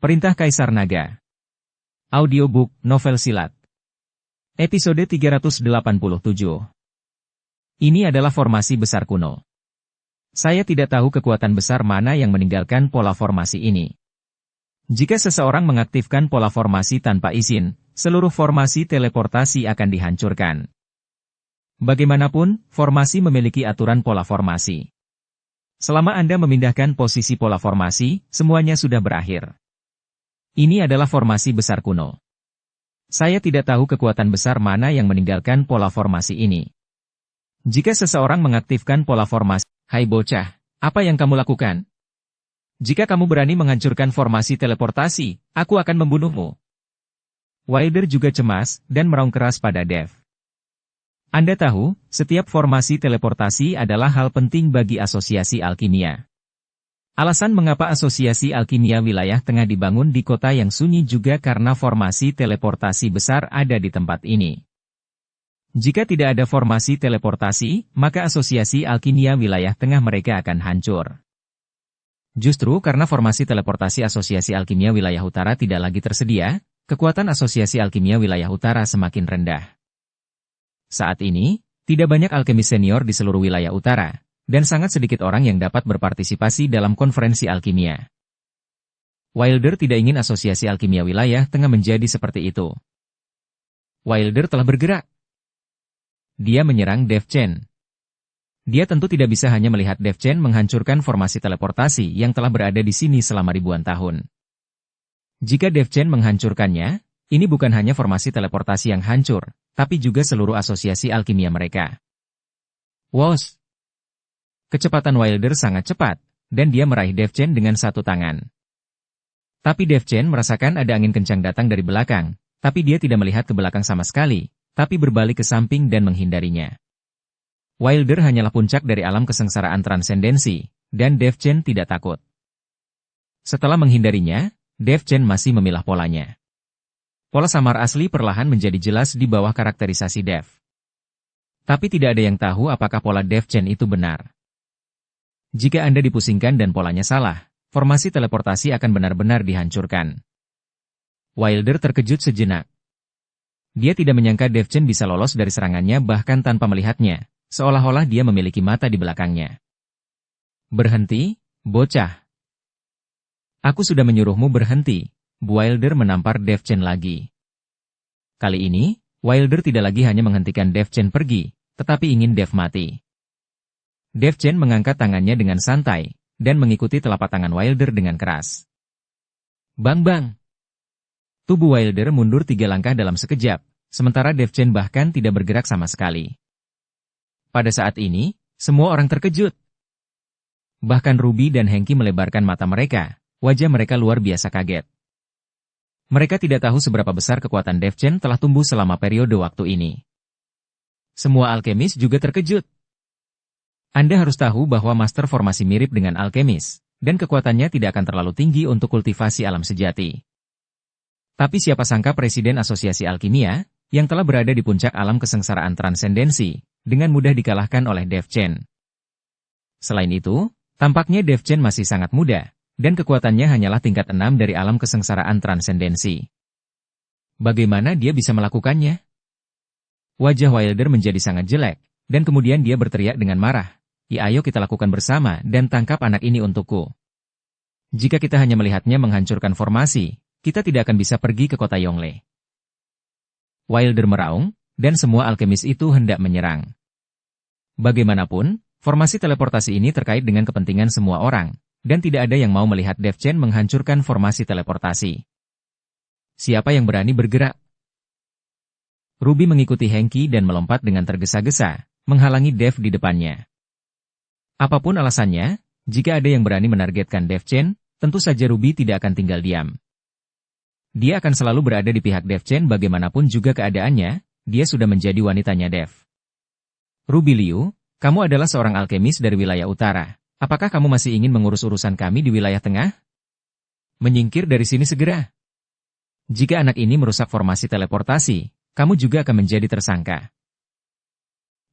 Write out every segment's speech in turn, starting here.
Perintah Kaisar Naga. Audiobook, novel silat. Episode 387. Ini adalah formasi besar kuno. Saya tidak tahu kekuatan besar mana yang meninggalkan pola formasi ini. Jika seseorang mengaktifkan pola formasi tanpa izin, seluruh formasi teleportasi akan dihancurkan. Bagaimanapun, formasi memiliki aturan pola formasi. Selama Anda memindahkan posisi pola formasi, semuanya sudah berakhir. Ini adalah formasi besar kuno. Saya tidak tahu kekuatan besar mana yang meninggalkan pola formasi ini. Jika seseorang mengaktifkan pola formasi, hai bocah, apa yang kamu lakukan? Jika kamu berani menghancurkan formasi teleportasi, aku akan membunuhmu. Wilder juga cemas dan meraung keras pada Dev. Anda tahu, setiap formasi teleportasi adalah hal penting bagi asosiasi alkimia. Alasan mengapa asosiasi alkimia wilayah tengah dibangun di kota yang sunyi juga karena formasi teleportasi besar ada di tempat ini. Jika tidak ada formasi teleportasi, maka asosiasi alkimia wilayah tengah mereka akan hancur. Justru karena formasi teleportasi asosiasi alkimia wilayah utara tidak lagi tersedia, kekuatan asosiasi alkimia wilayah utara semakin rendah. Saat ini, tidak banyak alkemis senior di seluruh wilayah utara, dan sangat sedikit orang yang dapat berpartisipasi dalam konferensi alkimia. Wilder tidak ingin asosiasi alkimia wilayah tengah menjadi seperti itu. Wilder telah bergerak. Dia menyerang Dev Chen. Dia tentu tidak bisa hanya melihat Dev Chen menghancurkan formasi teleportasi yang telah berada di sini selama ribuan tahun. Jika Dev Chen menghancurkannya, ini bukan hanya formasi teleportasi yang hancur, tapi juga seluruh asosiasi alkimia mereka. Wos! Kecepatan Wilder sangat cepat, dan dia meraih Dev Chen dengan satu tangan. Tapi Dev Chen merasakan ada angin kencang datang dari belakang, tapi dia tidak melihat ke belakang sama sekali, tapi berbalik ke samping dan menghindarinya. Wilder hanyalah puncak dari alam kesengsaraan transendensi, dan Dev Chen tidak takut. Setelah menghindarinya, Dev Chen masih memilah polanya. Pola samar asli perlahan menjadi jelas di bawah karakterisasi Dev. Tapi tidak ada yang tahu apakah pola Dev Chen itu benar. Jika Anda dipusingkan dan polanya salah, formasi teleportasi akan benar-benar dihancurkan. Wilder terkejut sejenak. Dia tidak menyangka Dev Chen bisa lolos dari serangannya bahkan tanpa melihatnya, seolah-olah dia memiliki mata di belakangnya. Berhenti, bocah. Aku sudah menyuruhmu berhenti. Wilder menampar Dev Chen lagi. Kali ini, Wilder tidak lagi hanya menghentikan Dev Chen pergi, tetapi ingin Dev mati. Dev Chen mengangkat tangannya dengan santai, dan mengikuti telapak tangan Wilder dengan keras. Bang-bang! Tubuh Wilder mundur 3 langkah dalam sekejap, sementara Dev Chen bahkan tidak bergerak sama sekali. Pada saat ini, semua orang terkejut. Bahkan Ruby dan Hengki melebarkan mata mereka, wajah mereka luar biasa kaget. Mereka tidak tahu seberapa besar kekuatan Dev Chen telah tumbuh selama periode waktu ini. Semua alkemis juga terkejut. Anda harus tahu bahwa master formasi mirip dengan alkemis, dan kekuatannya tidak akan terlalu tinggi untuk kultivasi alam sejati. Tapi siapa sangka Presiden Asosiasi Alkimia, yang telah berada di puncak alam kesengsaraan transendensi, dengan mudah dikalahkan oleh Dev Chen. Selain itu, tampaknya Dev Chen masih sangat muda, dan kekuatannya hanyalah tingkat 6 dari alam kesengsaraan transendensi. Bagaimana dia bisa melakukannya? Wajah Wilder menjadi sangat jelek, dan kemudian dia berteriak dengan marah. Ya ayo kita lakukan bersama dan tangkap anak ini untukku. Jika kita hanya melihatnya menghancurkan formasi, kita tidak akan bisa pergi ke kota Yongle. Wilder meraung, dan semua alkemis itu hendak menyerang. Bagaimanapun, formasi teleportasi ini terkait dengan kepentingan semua orang, dan tidak ada yang mau melihat Dev Chen menghancurkan formasi teleportasi. Siapa yang berani bergerak? Ruby mengikuti Hengki dan melompat dengan tergesa-gesa, menghalangi Dev di depannya. Apapun alasannya, jika ada yang berani menargetkan Dev Chen, tentu saja Ruby tidak akan tinggal diam. Dia akan selalu berada di pihak Dev Chen bagaimanapun juga keadaannya, dia sudah menjadi wanitanya Dev. Ruby Liu, kamu adalah seorang alkemis dari wilayah utara. Apakah kamu masih ingin mengurus urusan kami di wilayah tengah? Menyingkir dari sini segera. Jika anak ini merusak formasi teleportasi, kamu juga akan menjadi tersangka.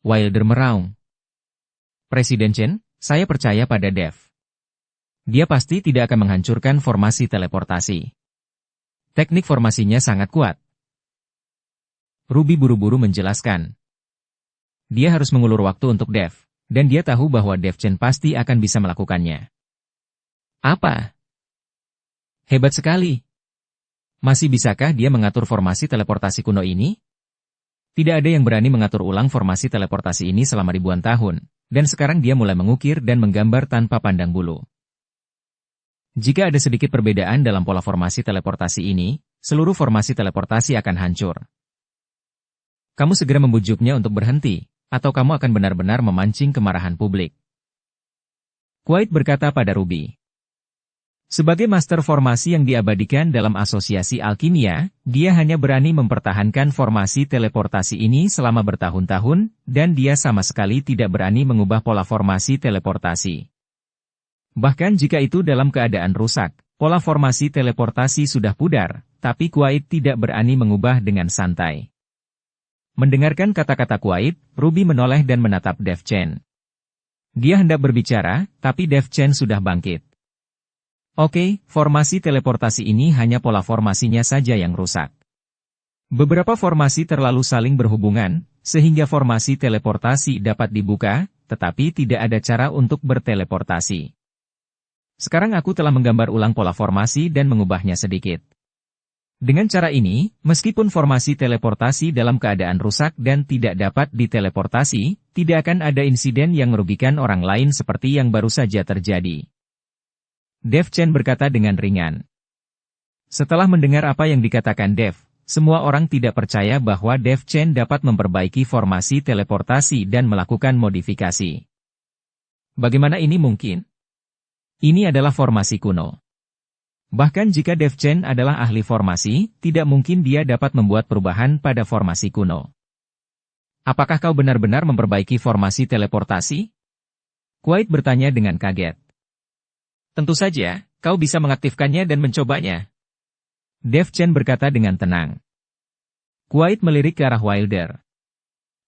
Wilder meraung. Presiden Chen, saya percaya pada Dev. Dia pasti tidak akan menghancurkan formasi teleportasi. Teknik formasinya sangat kuat. Ruby buru-buru menjelaskan. Dia harus mengulur waktu untuk Dev, dan dia tahu bahwa Dev Chen pasti akan bisa melakukannya. Apa? Hebat sekali. Masih bisakah dia mengatur formasi teleportasi kuno ini? Tidak ada yang berani mengatur ulang formasi teleportasi ini selama ribuan tahun, dan sekarang dia mulai mengukir dan menggambar tanpa pandang bulu. Jika ada sedikit perbedaan dalam pola formasi teleportasi ini, seluruh formasi teleportasi akan hancur. Kamu segera membujuknya untuk berhenti, atau kamu akan benar-benar memancing kemarahan publik. Kuwait berkata pada Ruby. Sebagai master formasi yang diabadikan dalam asosiasi alkimia, dia hanya berani mempertahankan formasi teleportasi ini selama bertahun-tahun, dan dia sama sekali tidak berani mengubah pola formasi teleportasi. Bahkan jika itu dalam keadaan rusak, pola formasi teleportasi sudah pudar, tapi Kuwait tidak berani mengubah dengan santai. Mendengarkan kata-kata Kuwait, Ruby menoleh dan menatap Dev Chen. Dia hendak berbicara, tapi Dev Chen sudah bangkit. Oke, formasi teleportasi ini hanya pola formasinya saja yang rusak. Beberapa formasi terlalu saling berhubungan, sehingga formasi teleportasi dapat dibuka, tetapi tidak ada cara untuk berteleportasi. Sekarang aku telah menggambar ulang pola formasi dan mengubahnya sedikit. Dengan cara ini, meskipun formasi teleportasi dalam keadaan rusak dan tidak dapat diteleportasi, tidak akan ada insiden yang merugikan orang lain seperti yang baru saja terjadi. Dev Chen berkata dengan ringan. Setelah mendengar apa yang dikatakan Dev, semua orang tidak percaya bahwa Dev Chen dapat memperbaiki formasi teleportasi dan melakukan modifikasi. Bagaimana ini mungkin? Ini adalah formasi kuno. Bahkan jika Dev Chen adalah ahli formasi, tidak mungkin dia dapat membuat perubahan pada formasi kuno. Apakah kau benar-benar memperbaiki formasi teleportasi? Kuwait bertanya dengan kaget. Tentu saja, kau bisa mengaktifkannya dan mencobanya. Dev Chen berkata dengan tenang. Kuwait melirik ke arah Wilder.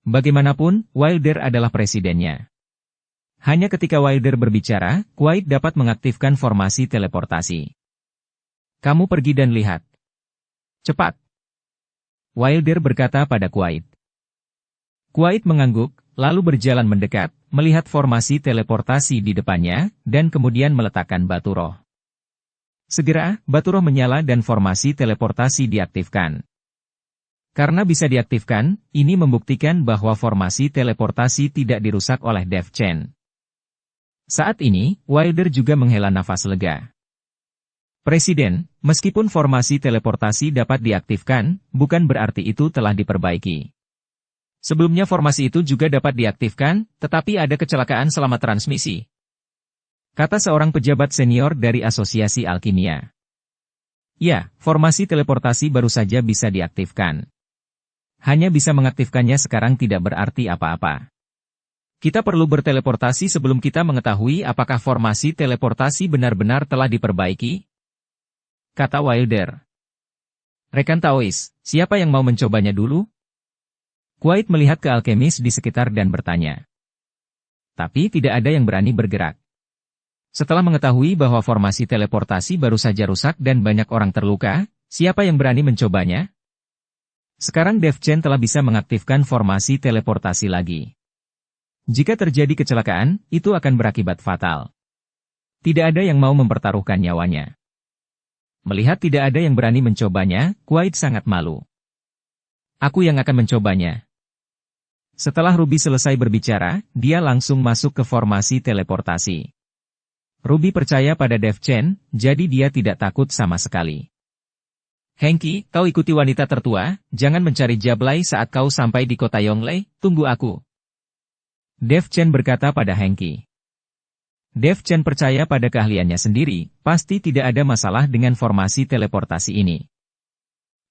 Bagaimanapun, Wilder adalah presidennya. Hanya ketika Wilder berbicara, Kuwait dapat mengaktifkan formasi teleportasi. Kamu pergi dan lihat. Cepat. Wilder berkata pada Kuwait. Kuwait mengangguk, lalu berjalan mendekat, melihat formasi teleportasi di depannya, dan kemudian meletakkan batu roh. Segera, batu roh menyala dan formasi teleportasi diaktifkan. Karena bisa diaktifkan, ini membuktikan bahwa formasi teleportasi tidak dirusak oleh Dev Chen. Saat ini, Wilder juga menghela nafas lega. Presiden, meskipun formasi teleportasi dapat diaktifkan, bukan berarti itu telah diperbaiki. Sebelumnya formasi itu juga dapat diaktifkan, tetapi ada kecelakaan selama transmisi. Kata seorang pejabat senior dari Asosiasi Alkimia. Ya, formasi teleportasi baru saja bisa diaktifkan. Hanya bisa mengaktifkannya sekarang tidak berarti apa-apa. Kita perlu berteleportasi sebelum kita mengetahui apakah formasi teleportasi benar-benar telah diperbaiki? Kata Wilder. Rekan Taois, siapa yang mau mencobanya dulu? Kuwait melihat ke alkemis di sekitar dan bertanya. Tapi tidak ada yang berani bergerak. Setelah mengetahui bahwa formasi teleportasi baru saja rusak dan banyak orang terluka, siapa yang berani mencobanya? Sekarang Dev Chen telah bisa mengaktifkan formasi teleportasi lagi. Jika terjadi kecelakaan, itu akan berakibat fatal. Tidak ada yang mau mempertaruhkan nyawanya. Melihat tidak ada yang berani mencobanya, Kuwait sangat malu. Aku yang akan mencobanya. Setelah Ruby selesai berbicara, dia langsung masuk ke formasi teleportasi. Ruby percaya pada Dev Chen, jadi dia tidak takut sama sekali. Hengki, kau ikuti wanita tertua, jangan mencari Jablay saat kau sampai di kota Yonglei, tunggu aku. Dev Chen berkata pada Hengki. Dev Chen percaya pada keahliannya sendiri, pasti tidak ada masalah dengan formasi teleportasi ini.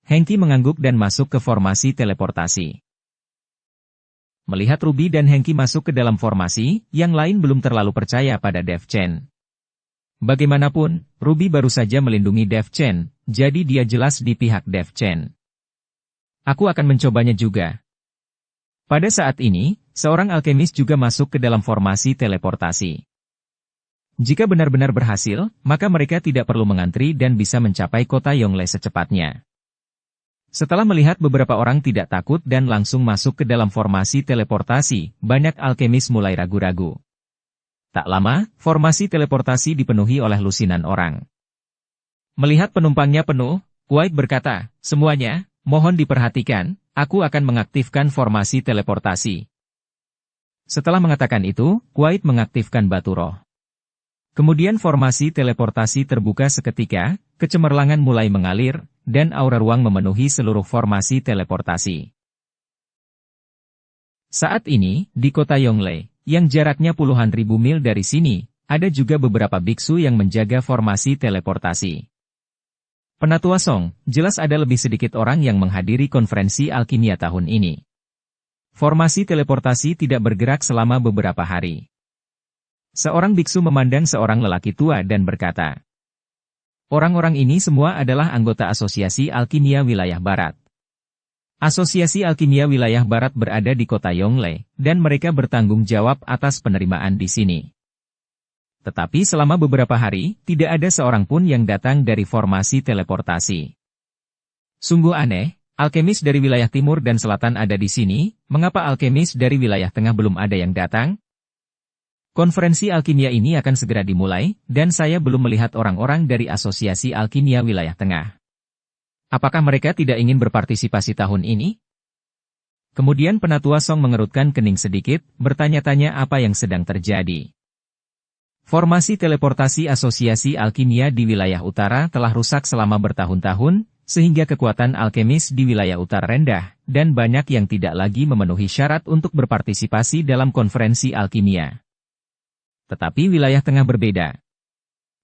Hengki mengangguk dan masuk ke formasi teleportasi. Melihat Ruby dan Hengki masuk ke dalam formasi, yang lain belum terlalu percaya pada Dev Chen. Bagaimanapun, Ruby baru saja melindungi Dev Chen, jadi dia jelas di pihak Dev Chen. Aku akan mencobanya juga. Pada saat ini, seorang alkemis juga masuk ke dalam formasi teleportasi. Jika benar-benar berhasil, maka mereka tidak perlu mengantri dan bisa mencapai kota Yongle secepatnya. Setelah melihat beberapa orang tidak takut dan langsung masuk ke dalam formasi teleportasi, banyak alkemis mulai ragu-ragu. Tak lama, formasi teleportasi dipenuhi oleh lusinan orang. Melihat penumpangnya penuh, Kuwait berkata, "Semuanya, mohon diperhatikan, aku akan mengaktifkan formasi teleportasi." Setelah mengatakan itu, Kuwait mengaktifkan batu roh. Kemudian formasi teleportasi terbuka seketika, kecemerlangan mulai mengalir, dan aura ruang memenuhi seluruh formasi teleportasi. Saat ini, di kota Yongle, yang jaraknya puluhan ribu mil dari sini, ada juga beberapa biksu yang menjaga formasi teleportasi. Penatua Song, jelas ada lebih sedikit orang yang menghadiri konferensi alkimia tahun ini. Formasi teleportasi tidak bergerak selama beberapa hari. Seorang biksu memandang seorang lelaki tua dan berkata, "Orang-orang ini semua adalah anggota Asosiasi Alkimia Wilayah Barat. Asosiasi Alkimia Wilayah Barat berada di kota Yongle, dan mereka bertanggung jawab atas penerimaan di sini. Tetapi selama beberapa hari, tidak ada seorang pun yang datang dari formasi teleportasi. Sungguh aneh, alkemis dari wilayah timur dan selatan ada di sini, mengapa alkemis dari wilayah tengah belum ada yang datang? Konferensi alkimia ini akan segera dimulai, dan saya belum melihat orang-orang dari Asosiasi Alkimia Wilayah Tengah. Apakah mereka tidak ingin berpartisipasi tahun ini?" Kemudian Penatua Song mengerutkan kening sedikit, bertanya-tanya apa yang sedang terjadi. Formasi teleportasi Asosiasi Alkimia di wilayah utara telah rusak selama bertahun-tahun, sehingga kekuatan alkemis di wilayah utara rendah, dan banyak yang tidak lagi memenuhi syarat untuk berpartisipasi dalam konferensi alkimia. Tetapi wilayah tengah berbeda.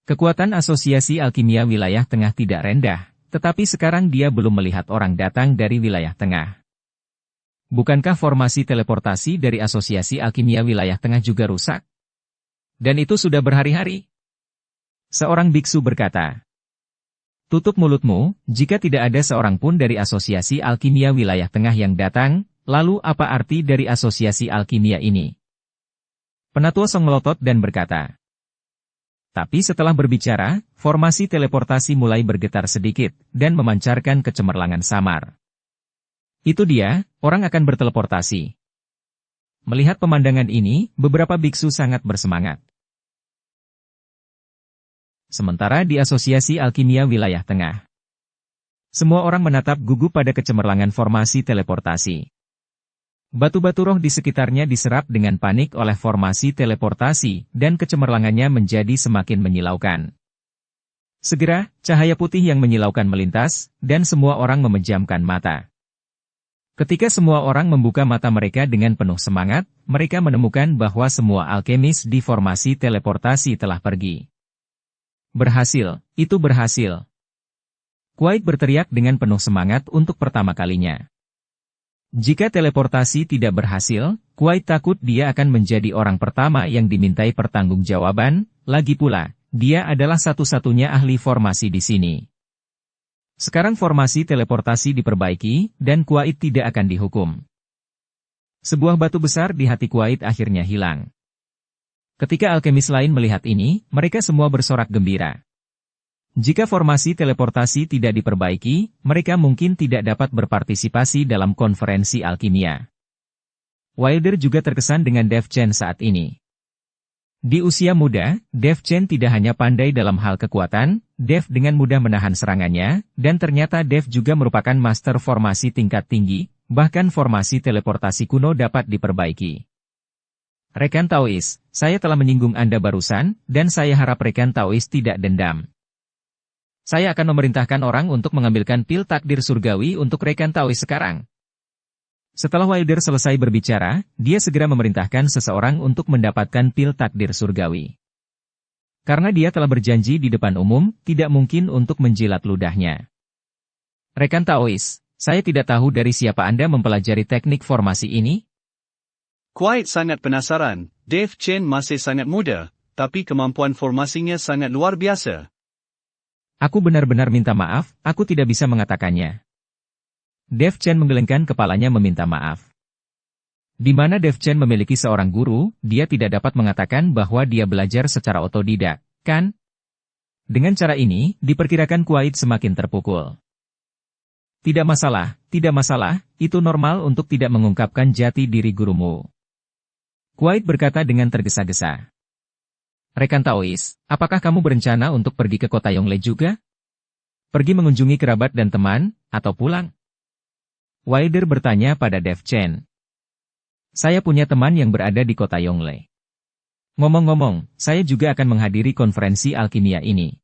Kekuatan Asosiasi Alkimia Wilayah Tengah tidak rendah, tetapi sekarang dia belum melihat orang datang dari wilayah tengah. Bukankah formasi teleportasi dari Asosiasi Alkimia Wilayah Tengah juga rusak? Dan itu sudah berhari-hari. Seorang biksu berkata, "Tutup mulutmu, jika tidak ada seorang pun dari Asosiasi Alkimia Wilayah Tengah yang datang, lalu apa arti dari Asosiasi Alkimia ini?" Penatua Song melotot dan berkata, "Tapi setelah berbicara, formasi teleportasi mulai bergetar sedikit, dan memancarkan kecemerlangan samar. Itu dia, orang akan berteleportasi." Melihat pemandangan ini, beberapa biksu sangat bersemangat. Sementara di Asosiasi Alkimia Wilayah Tengah, semua orang menatap gugup pada kecemerlangan formasi teleportasi. Batu-batu roh di sekitarnya diserap dengan panik oleh formasi teleportasi, dan kecemerlangannya menjadi semakin menyilaukan. Segera, cahaya putih yang menyilaukan melintas, dan semua orang memejamkan mata. Ketika semua orang membuka mata mereka dengan penuh semangat, mereka menemukan bahwa semua alkemis di formasi teleportasi telah pergi. Berhasil, itu berhasil. Kuwait berteriak dengan penuh semangat untuk pertama kalinya. Jika teleportasi tidak berhasil, Kuwait takut dia akan menjadi orang pertama yang dimintai pertanggungjawaban, lagi pula, dia adalah satu-satunya ahli formasi di sini. Sekarang formasi teleportasi diperbaiki, dan Kuwait tidak akan dihukum. Sebuah batu besar di hati Kuwait akhirnya hilang. Ketika alkemis lain melihat ini, mereka semua bersorak gembira. Jika formasi teleportasi tidak diperbaiki, mereka mungkin tidak dapat berpartisipasi dalam konferensi alkimia. Wilder juga terkesan dengan Dev Chen saat ini. Di usia muda, Dev Chen tidak hanya pandai dalam hal kekuatan, Dev dengan mudah menahan serangannya, dan ternyata Dev juga merupakan master formasi tingkat tinggi, bahkan formasi teleportasi kuno dapat diperbaiki. Rekan Taois, saya telah menyinggung Anda barusan, dan saya harap rekan Taois tidak dendam. Saya akan memerintahkan orang untuk mengambilkan pil takdir surgawi untuk rekan Taois sekarang. Setelah Wilder selesai berbicara, dia segera memerintahkan seseorang untuk mendapatkan pil takdir surgawi. Karena dia telah berjanji di depan umum, tidak mungkin untuk menjilat ludahnya. Rekan Taois, saya tidak tahu dari siapa Anda mempelajari teknik formasi ini? Kuwait sangat penasaran, Dev Chen masih sangat muda, tapi kemampuan formasinya sangat luar biasa. Aku benar-benar minta maaf, aku tidak bisa mengatakannya. Dev Chen menggelengkan kepalanya meminta maaf. Di mana Dev Chen memiliki seorang guru, dia tidak dapat mengatakan bahwa dia belajar secara otodidak, kan? Dengan cara ini, diperkirakan Kuwait semakin terpukul. Tidak masalah, itu normal untuk tidak mengungkapkan jati diri gurumu. Kuwait berkata dengan tergesa-gesa. Rekan Taois, apakah kamu berencana untuk pergi ke kota Yongle juga? Pergi mengunjungi kerabat dan teman, atau pulang? Wilder bertanya pada Dev Chen. Saya punya teman yang berada di kota Yongle. Ngomong-ngomong, saya juga akan menghadiri konferensi alkimia ini.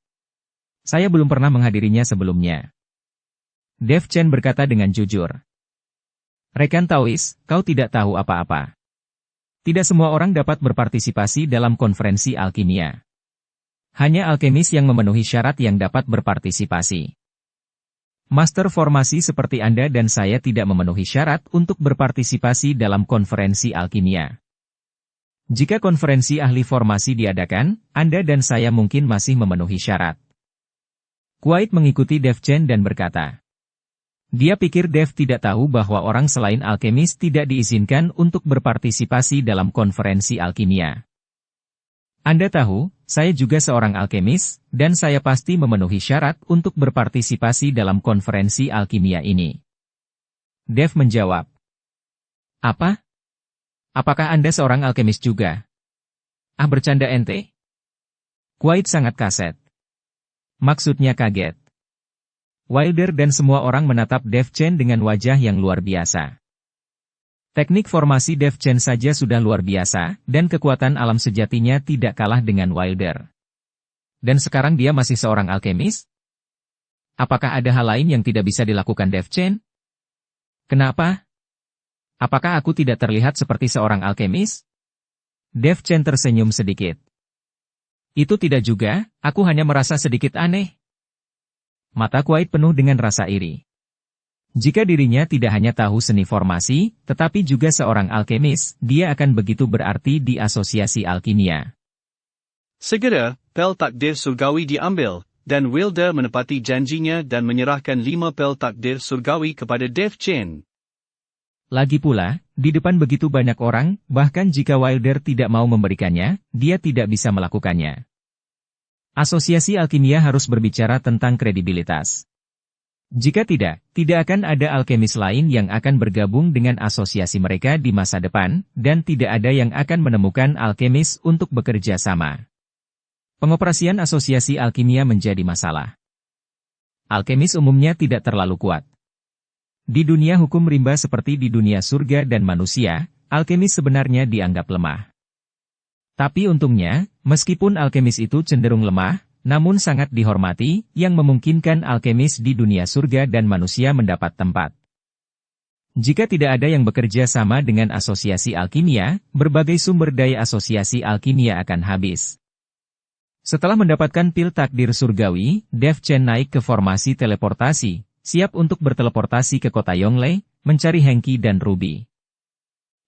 Saya belum pernah menghadirinya sebelumnya. Dev Chen berkata dengan jujur. Rekan Taois, kau tidak tahu apa-apa. Tidak semua orang dapat berpartisipasi dalam konferensi alkimia. Hanya alkemis yang memenuhi syarat yang dapat berpartisipasi. Master formasi seperti Anda dan saya tidak memenuhi syarat untuk berpartisipasi dalam konferensi alkimia. Jika konferensi ahli formasi diadakan, Anda dan saya mungkin masih memenuhi syarat. Kuwait mengikuti Dev Chen dan berkata. Dia pikir Dev tidak tahu bahwa orang selain alkemis tidak diizinkan untuk berpartisipasi dalam konferensi alkimia. Anda tahu, saya juga seorang alkemis, dan saya pasti memenuhi syarat untuk berpartisipasi dalam konferensi alkimia ini. Dev menjawab. Apa? Apakah Anda seorang alkemis juga? Ah, bercanda ente? Kuwait sangat kaset. Maksudnya kaget. Wilder dan semua orang menatap Dev Chen dengan wajah yang luar biasa. Teknik formasi Dev Chen saja sudah luar biasa, dan kekuatan alam sejatinya tidak kalah dengan Wilder. Dan sekarang dia masih seorang alkemis? Apakah ada hal lain yang tidak bisa dilakukan Dev Chen? Kenapa? Apakah aku tidak terlihat seperti seorang alkemis? Dev Chen tersenyum sedikit. Itu tidak juga, aku hanya merasa sedikit aneh. Mata Kuwait penuh dengan rasa iri. Jika dirinya tidak hanya tahu seni formasi, tetapi juga seorang alkemis, dia akan begitu berarti di asosiasi alkimia. Segera, pel takdir surgawi diambil, dan Wilder menepati janjinya dan menyerahkan 5 pel takdir surgawi kepada Dev Chen. Lagi pula, di depan begitu banyak orang, bahkan jika Wilder tidak mau memberikannya, dia tidak bisa melakukannya. Asosiasi alkimia harus berbicara tentang kredibilitas. Jika tidak akan ada alkemis lain yang akan bergabung dengan asosiasi mereka di masa depan, dan tidak ada yang akan menemukan alkemis untuk bekerja sama. Pengoperasian asosiasi alkimia menjadi masalah. Alkemis umumnya tidak terlalu kuat. Di dunia hukum rimba seperti di dunia surga dan manusia, alkemis sebenarnya dianggap lemah. Tapi untungnya, meskipun alkemis itu cenderung lemah, namun sangat dihormati, yang memungkinkan alkemis di dunia surga dan manusia mendapat tempat. Jika tidak ada yang bekerja sama dengan asosiasi alkimia, berbagai sumber daya asosiasi alkimia akan habis. Setelah mendapatkan pil takdir surgawi, Dev Chen naik ke formasi teleportasi, siap untuk berteleportasi ke kota Yongle, mencari Hengki dan Ruby.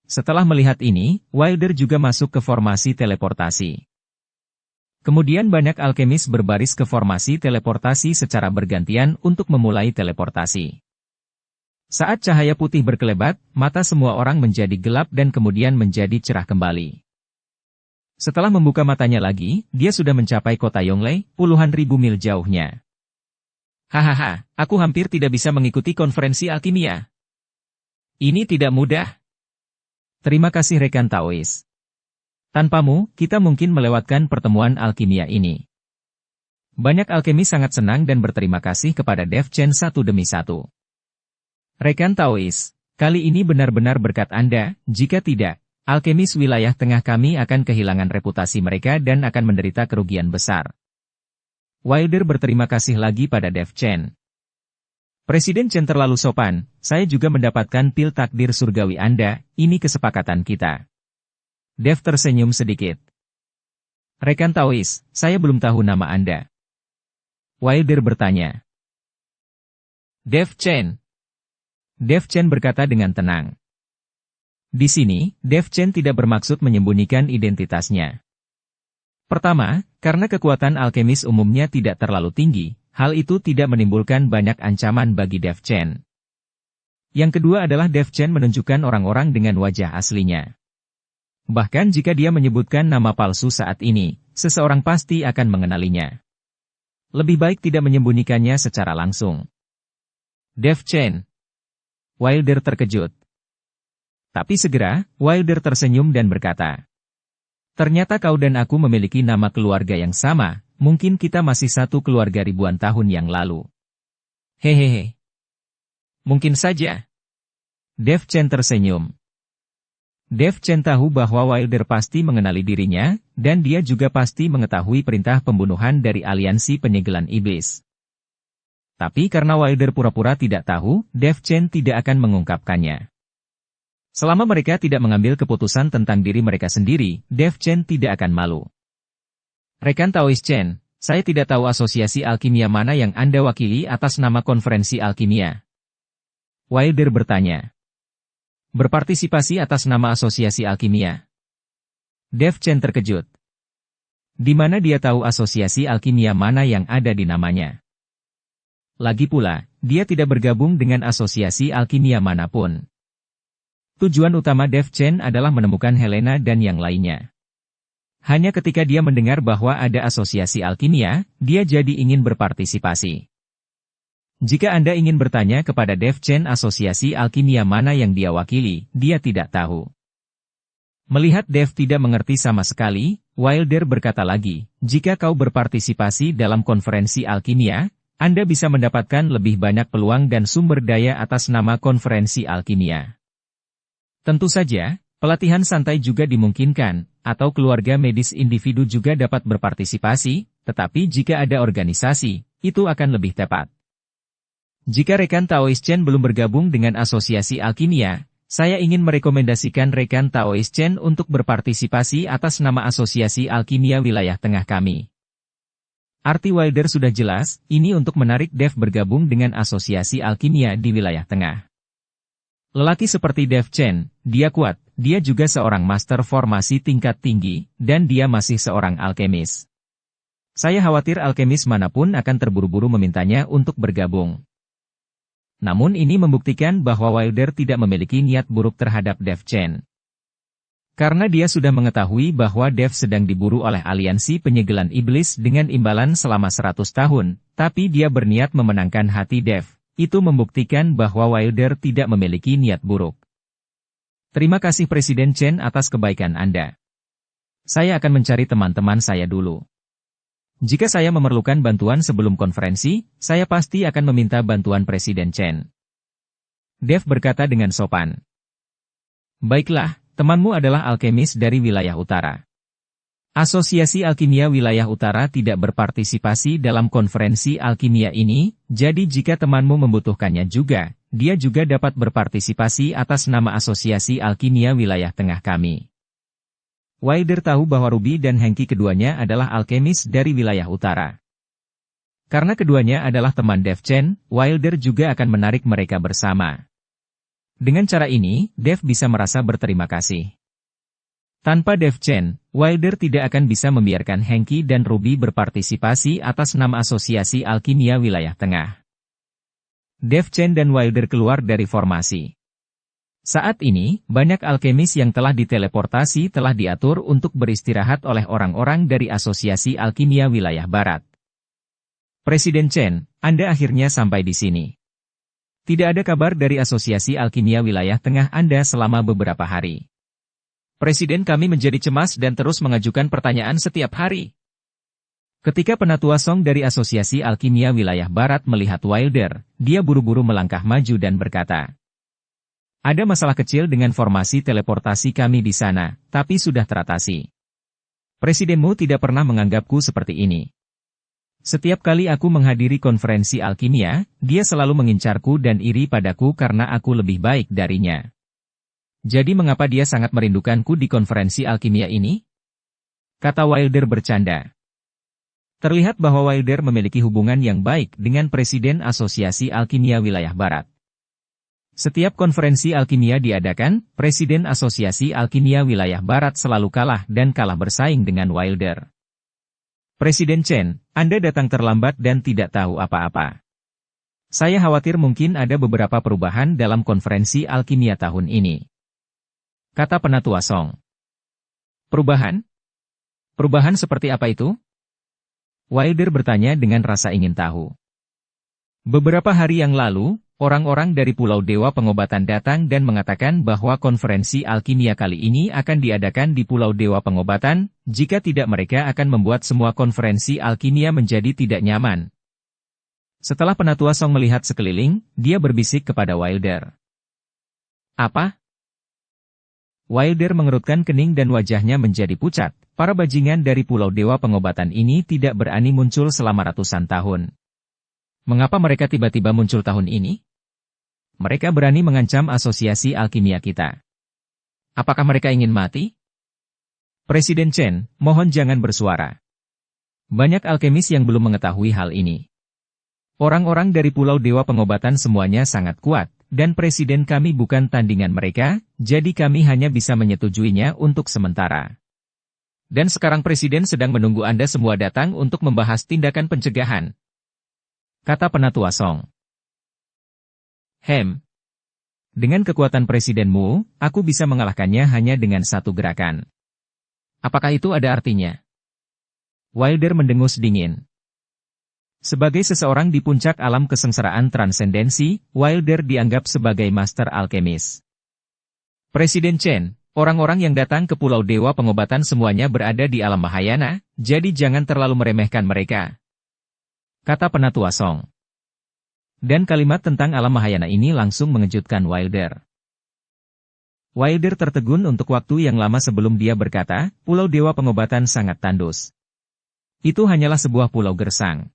Setelah melihat ini, Wilder juga masuk ke formasi teleportasi. Kemudian banyak alkemis berbaris ke formasi teleportasi secara bergantian untuk memulai teleportasi. Saat cahaya putih berkelebat, mata semua orang menjadi gelap dan kemudian menjadi cerah kembali. Setelah membuka matanya lagi, dia sudah mencapai kota Yongle, puluhan ribu mil jauhnya. Hahaha, aku hampir tidak bisa mengikuti konferensi alkimia. Ini tidak mudah. Terima kasih rekan Taois. Tanpamu, kita mungkin melewatkan pertemuan alkimia ini. Banyak alkemis sangat senang dan berterima kasih kepada Dev Chen satu demi satu. Rekan Taois, kali ini benar-benar berkat Anda, jika tidak, alkemis wilayah tengah kami akan kehilangan reputasi mereka dan akan menderita kerugian besar. Wilder berterima kasih lagi pada Dev Chen. Presiden Chen terlalu sopan, saya juga mendapatkan pil takdir surgawi Anda, ini kesepakatan kita. Dev tersenyum sedikit. Rekan Taois, saya belum tahu nama Anda. Wilder bertanya. Dev Chen. Dev Chen berkata dengan tenang. Di sini, Dev Chen tidak bermaksud menyembunyikan identitasnya. Pertama, karena kekuatan alkemis umumnya tidak terlalu tinggi, hal itu tidak menimbulkan banyak ancaman bagi Dev Chen. Yang kedua adalah Dev Chen menunjukkan orang-orang dengan wajah aslinya. Bahkan jika dia menyebutkan nama palsu saat ini, seseorang pasti akan mengenalinya. Lebih baik tidak menyembunyikannya secara langsung. Dev Chen. Wilder terkejut. Tapi segera, Wilder tersenyum dan berkata, "Ternyata kau dan aku memiliki nama keluarga yang sama, mungkin kita masih satu keluarga ribuan tahun yang lalu." Hehehe. Mungkin saja. Dev Chen tersenyum. Dev Chen tahu bahwa Wilder pasti mengenali dirinya, dan dia juga pasti mengetahui perintah pembunuhan dari aliansi penyegelan iblis. Tapi karena Wilder pura-pura tidak tahu, Dev Chen tidak akan mengungkapkannya. Selama mereka tidak mengambil keputusan tentang diri mereka sendiri, Dev Chen tidak akan malu. "Rekan Taois Chen, saya tidak tahu asosiasi alkimia mana yang Anda wakili atas nama konferensi alkimia." Wilder bertanya. "Berpartisipasi atas nama asosiasi alkimia?" Dev Chen terkejut. Di mana dia tahu asosiasi alkimia mana yang ada di namanya? Lagi pula, dia tidak bergabung dengan asosiasi alkimia manapun. Tujuan utama Dev Chen adalah menemukan Helena dan yang lainnya. Hanya ketika dia mendengar bahwa ada asosiasi alkimia, dia jadi ingin berpartisipasi. Jika Anda ingin bertanya kepada Dev Chen asosiasi alkimia mana yang dia wakili, dia tidak tahu. Melihat Dev tidak mengerti sama sekali, Wilder berkata lagi, "Jika kau berpartisipasi dalam konferensi alkimia, Anda bisa mendapatkan lebih banyak peluang dan sumber daya atas nama konferensi alkimia. Tentu saja, pelatihan santai juga dimungkinkan, atau keluarga medis individu juga dapat berpartisipasi, tetapi jika ada organisasi, itu akan lebih tepat. Jika rekan Taois Chen belum bergabung dengan asosiasi alkimia, saya ingin merekomendasikan rekan Taois Chen untuk berpartisipasi atas nama asosiasi alkimia wilayah tengah kami." Arti Wilder sudah jelas, ini untuk menarik Dev bergabung dengan asosiasi alkimia di wilayah tengah. Lelaki seperti Dev Chen, dia kuat, dia juga seorang master formasi tingkat tinggi, dan dia masih seorang alkemis. Saya khawatir alkemis manapun akan terburu-buru memintanya untuk bergabung. Namun ini membuktikan bahwa Wilder tidak memiliki niat buruk terhadap Dev Chen. Karena dia sudah mengetahui bahwa Dev sedang diburu oleh aliansi penyegelan iblis dengan imbalan selama 100 tahun, tapi dia berniat memenangkan hati Dev. Itu membuktikan bahwa Wilder tidak memiliki niat buruk. "Terima kasih Presiden Chen atas kebaikan Anda. Saya akan mencari teman-teman saya dulu. Jika saya memerlukan bantuan sebelum konferensi, saya pasti akan meminta bantuan Presiden Chen." Dev berkata dengan sopan. "Baiklah, temanmu adalah alkemis dari wilayah utara. Asosiasi Alkimia Wilayah Utara tidak berpartisipasi dalam konferensi alkimia ini, jadi jika temanmu membutuhkannya juga, dia juga dapat berpartisipasi atas nama Asosiasi Alkimia Wilayah Tengah kami." Wilder tahu bahwa Ruby dan Hengki keduanya adalah alkemis dari wilayah utara. Karena keduanya adalah teman Dev Chen, Wilder juga akan menarik mereka bersama. Dengan cara ini, Dev bisa merasa berterima kasih. Tanpa Dev Chen, Wilder tidak akan bisa membiarkan Hengki dan Ruby berpartisipasi atas nama Asosiasi Alkimia Wilayah Tengah. Dev Chen dan Wilder keluar dari formasi. Saat ini, banyak alkemis yang telah diteleportasi telah diatur untuk beristirahat oleh orang-orang dari Asosiasi Alkimia Wilayah Barat. "Presiden Chen, Anda akhirnya sampai di sini. Tidak ada kabar dari Asosiasi Alkimia Wilayah Tengah Anda selama beberapa hari. Presiden kami menjadi cemas dan terus mengajukan pertanyaan setiap hari." Ketika Penatua Song dari Asosiasi Alkimia Wilayah Barat melihat Wilder, dia buru-buru melangkah maju dan berkata, "Ada masalah kecil dengan formasi teleportasi kami di sana, tapi sudah teratasi. Presidenmu tidak pernah menganggapku seperti ini. Setiap kali aku menghadiri konferensi alkimia, dia selalu mengincarku dan iri padaku karena aku lebih baik darinya. Jadi mengapa dia sangat merindukanku di konferensi alkimia ini?" Kata Wilder bercanda. Terlihat bahwa Wilder memiliki hubungan yang baik dengan Presiden Asosiasi Alkimia Wilayah Barat. Setiap konferensi alkimia diadakan, Presiden Asosiasi Alkimia Wilayah Barat selalu kalah dan kalah bersaing dengan Wilder. "Presiden Chen, Anda datang terlambat dan tidak tahu apa-apa. Saya khawatir mungkin ada beberapa perubahan dalam konferensi alkimia tahun ini. Kata Penatua Song. Perubahan? Perubahan seperti apa itu? Wilder bertanya dengan rasa ingin tahu. Beberapa hari yang lalu, orang-orang dari Pulau Dewa Pengobatan datang dan mengatakan bahwa konferensi alkimia kali ini akan diadakan di Pulau Dewa Pengobatan, jika tidak mereka akan membuat semua konferensi alkimia menjadi tidak nyaman. Setelah Penatua Song melihat sekeliling, dia berbisik kepada Wilder. Apa? Wilder mengerutkan kening dan wajahnya menjadi pucat. Para bajingan dari Pulau Dewa Pengobatan ini tidak berani muncul selama ratusan tahun. Mengapa mereka tiba-tiba muncul tahun ini? Mereka berani mengancam asosiasi alkimia kita. Apakah mereka ingin mati? Presiden Chen, mohon jangan bersuara. Banyak alkemis yang belum mengetahui hal ini. Orang-orang dari Pulau Dewa Pengobatan semuanya sangat kuat, dan presiden kami bukan tandingan mereka, jadi kami hanya bisa menyetujuinya untuk sementara. Dan sekarang presiden sedang menunggu Anda semua datang untuk membahas tindakan pencegahan. Kata Penatua Song. Dengan kekuatan presidenmu, aku bisa mengalahkannya hanya dengan satu gerakan. Apakah itu ada artinya? Wilder mendengus dingin. Sebagai seseorang di puncak alam kesengsaraan transendensi, Wilder dianggap sebagai master alkemis. Presiden Chen, orang-orang yang datang ke Pulau Dewa Pengobatan semuanya berada di alam Mahayana, jadi jangan terlalu meremehkan mereka. Kata Penatua Song. Dan kalimat tentang alam Mahayana ini langsung mengejutkan Wilder. Wilder tertegun untuk waktu yang lama sebelum dia berkata, Pulau Dewa Pengobatan sangat tandus. Itu hanyalah sebuah pulau gersang.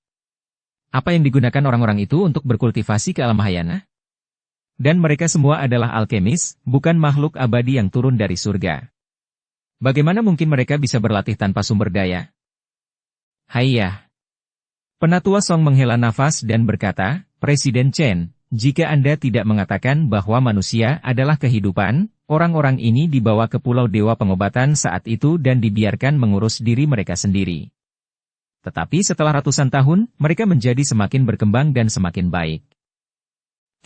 Apa yang digunakan orang-orang itu untuk berkultivasi ke alam Mahayana? Dan mereka semua adalah alkemis, bukan makhluk abadi yang turun dari surga. Bagaimana mungkin mereka bisa berlatih tanpa sumber daya? Haiyah. Penatua Song menghela nafas dan berkata, Presiden Chen, jika Anda tidak mengatakan bahwa manusia adalah kehidupan, orang-orang ini dibawa ke Pulau Dewa Pengobatan saat itu dan dibiarkan mengurus diri mereka sendiri. Tetapi setelah ratusan tahun, mereka menjadi semakin berkembang dan semakin baik.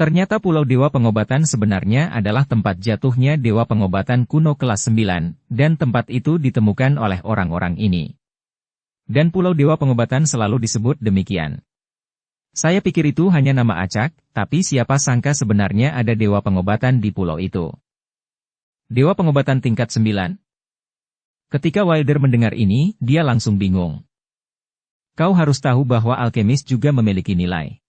Ternyata Pulau Dewa Pengobatan sebenarnya adalah tempat jatuhnya Dewa Pengobatan kuno kelas 9, dan tempat itu ditemukan oleh orang-orang ini. Dan Pulau Dewa Pengobatan selalu disebut demikian. Saya pikir itu hanya nama acak, tapi siapa sangka sebenarnya ada Dewa Pengobatan di pulau itu. Dewa Pengobatan tingkat 9? Ketika Wilder mendengar ini, dia langsung bingung. Kau harus tahu bahwa alkemis juga memiliki nilai.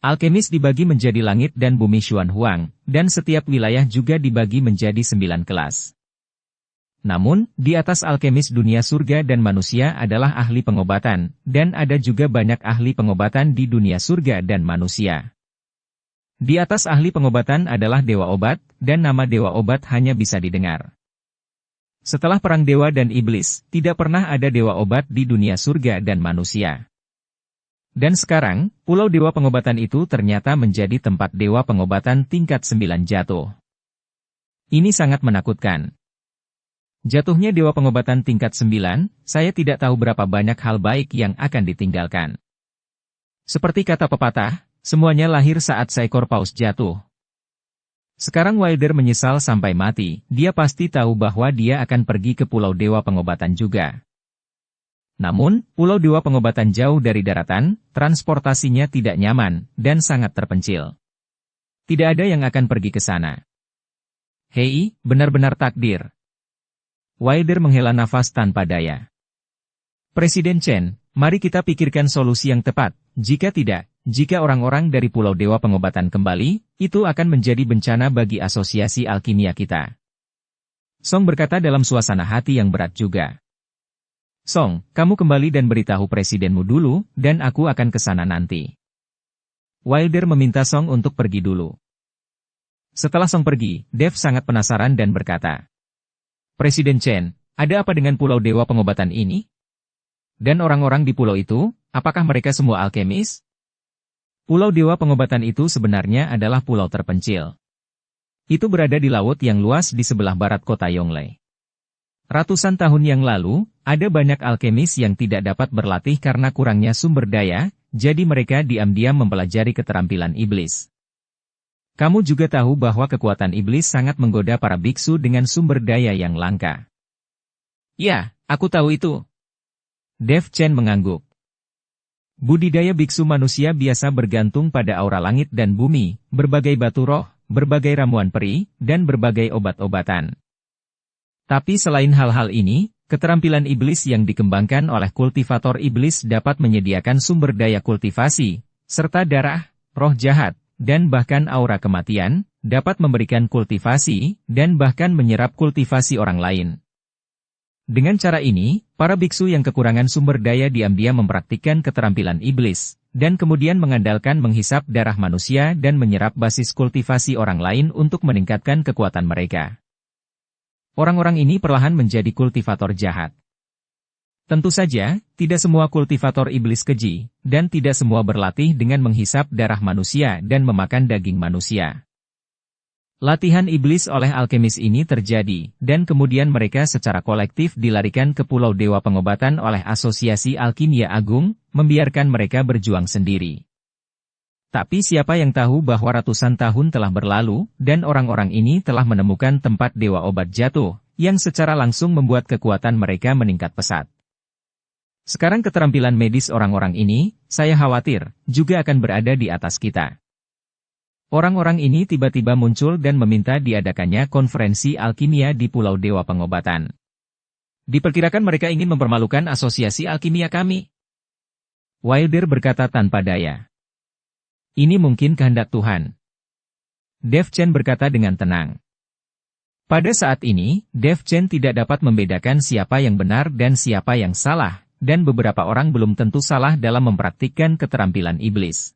Alkemis dibagi menjadi langit dan bumi Xuan Huang, dan setiap wilayah juga dibagi menjadi 9 kelas. Namun, di atas alkemis dunia surga dan manusia adalah ahli pengobatan, dan ada juga banyak ahli pengobatan di dunia surga dan manusia. Di atas ahli pengobatan adalah Dewa Obat, dan nama Dewa Obat hanya bisa didengar. Setelah perang dewa dan iblis, tidak pernah ada dewa obat di dunia surga dan manusia. Dan sekarang, Pulau Dewa Pengobatan itu ternyata menjadi tempat Dewa Pengobatan tingkat 9 jatuh. Ini sangat menakutkan. Jatuhnya Dewa Pengobatan tingkat 9, saya tidak tahu berapa banyak hal baik yang akan ditinggalkan. Seperti kata pepatah, semuanya lahir saat seekor paus jatuh. Sekarang Wilder menyesal sampai mati, dia pasti tahu bahwa dia akan pergi ke Pulau Dewa Pengobatan juga. Namun, Pulau Dewa Pengobatan jauh dari daratan, transportasinya tidak nyaman, dan sangat terpencil. Tidak ada yang akan pergi ke sana. Hei, benar-benar takdir. Wilder menghela nafas tanpa daya. Presiden Chen, mari kita pikirkan solusi yang tepat, jika tidak, jika orang-orang dari Pulau Dewa Pengobatan kembali, itu akan menjadi bencana bagi asosiasi alkimia kita. Song berkata dalam suasana hati yang berat juga. Song, kamu kembali dan beritahu presidenmu dulu, dan aku akan ke sana nanti. Wilder meminta Song untuk pergi dulu. Setelah Song pergi, Dev sangat penasaran dan berkata, Presiden Chen, ada apa dengan Pulau Dewa Pengobatan ini? Dan orang-orang di pulau itu, apakah mereka semua alkemis? Pulau Dewa Pengobatan itu sebenarnya adalah pulau terpencil. Itu berada di laut yang luas di sebelah barat kota Yonglei. Ratusan tahun yang lalu, ada banyak alkemis yang tidak dapat berlatih karena kurangnya sumber daya, jadi mereka diam-diam mempelajari keterampilan iblis. Kamu juga tahu bahwa kekuatan iblis sangat menggoda para biksu dengan sumber daya yang langka. Ya, aku tahu itu. Dev Chen mengangguk. Budidaya biksu manusia biasa bergantung pada aura langit dan bumi, berbagai batu roh, berbagai ramuan peri, dan berbagai obat-obatan. Tapi selain hal-hal ini, keterampilan iblis yang dikembangkan oleh kultivator iblis dapat menyediakan sumber daya kultivasi, serta darah, roh jahat, dan bahkan aura kematian, dapat memberikan kultivasi, dan bahkan menyerap kultivasi orang lain. Dengan cara ini, para biksu yang kekurangan sumber daya diam-diam mempraktikkan keterampilan iblis, dan kemudian mengandalkan menghisap darah manusia dan menyerap basis kultivasi orang lain untuk meningkatkan kekuatan mereka. Orang-orang ini perlahan menjadi kultivator jahat. Tentu saja, tidak semua kultivator iblis keji, dan tidak semua berlatih dengan menghisap darah manusia dan memakan daging manusia. Latihan iblis oleh alkemis ini terjadi, dan kemudian mereka secara kolektif dilarikan ke Pulau Dewa Pengobatan oleh Asosiasi Alkimia Agung, membiarkan mereka berjuang sendiri. Tapi siapa yang tahu bahwa ratusan tahun telah berlalu, dan orang-orang ini telah menemukan tempat Dewa Obat jatuh, yang secara langsung membuat kekuatan mereka meningkat pesat. Sekarang keterampilan medis orang-orang ini, saya khawatir, juga akan berada di atas kita. Orang-orang ini tiba-tiba muncul dan meminta diadakannya konferensi alkimia di Pulau Dewa Pengobatan. Diperkirakan mereka ingin mempermalukan asosiasi alkimia kami. Wilder berkata tanpa daya. Ini mungkin kehendak Tuhan. Dev Chen berkata dengan tenang. Pada saat ini, Dev Chen tidak dapat membedakan siapa yang benar dan siapa yang salah, dan beberapa orang belum tentu salah dalam mempraktikkan keterampilan iblis.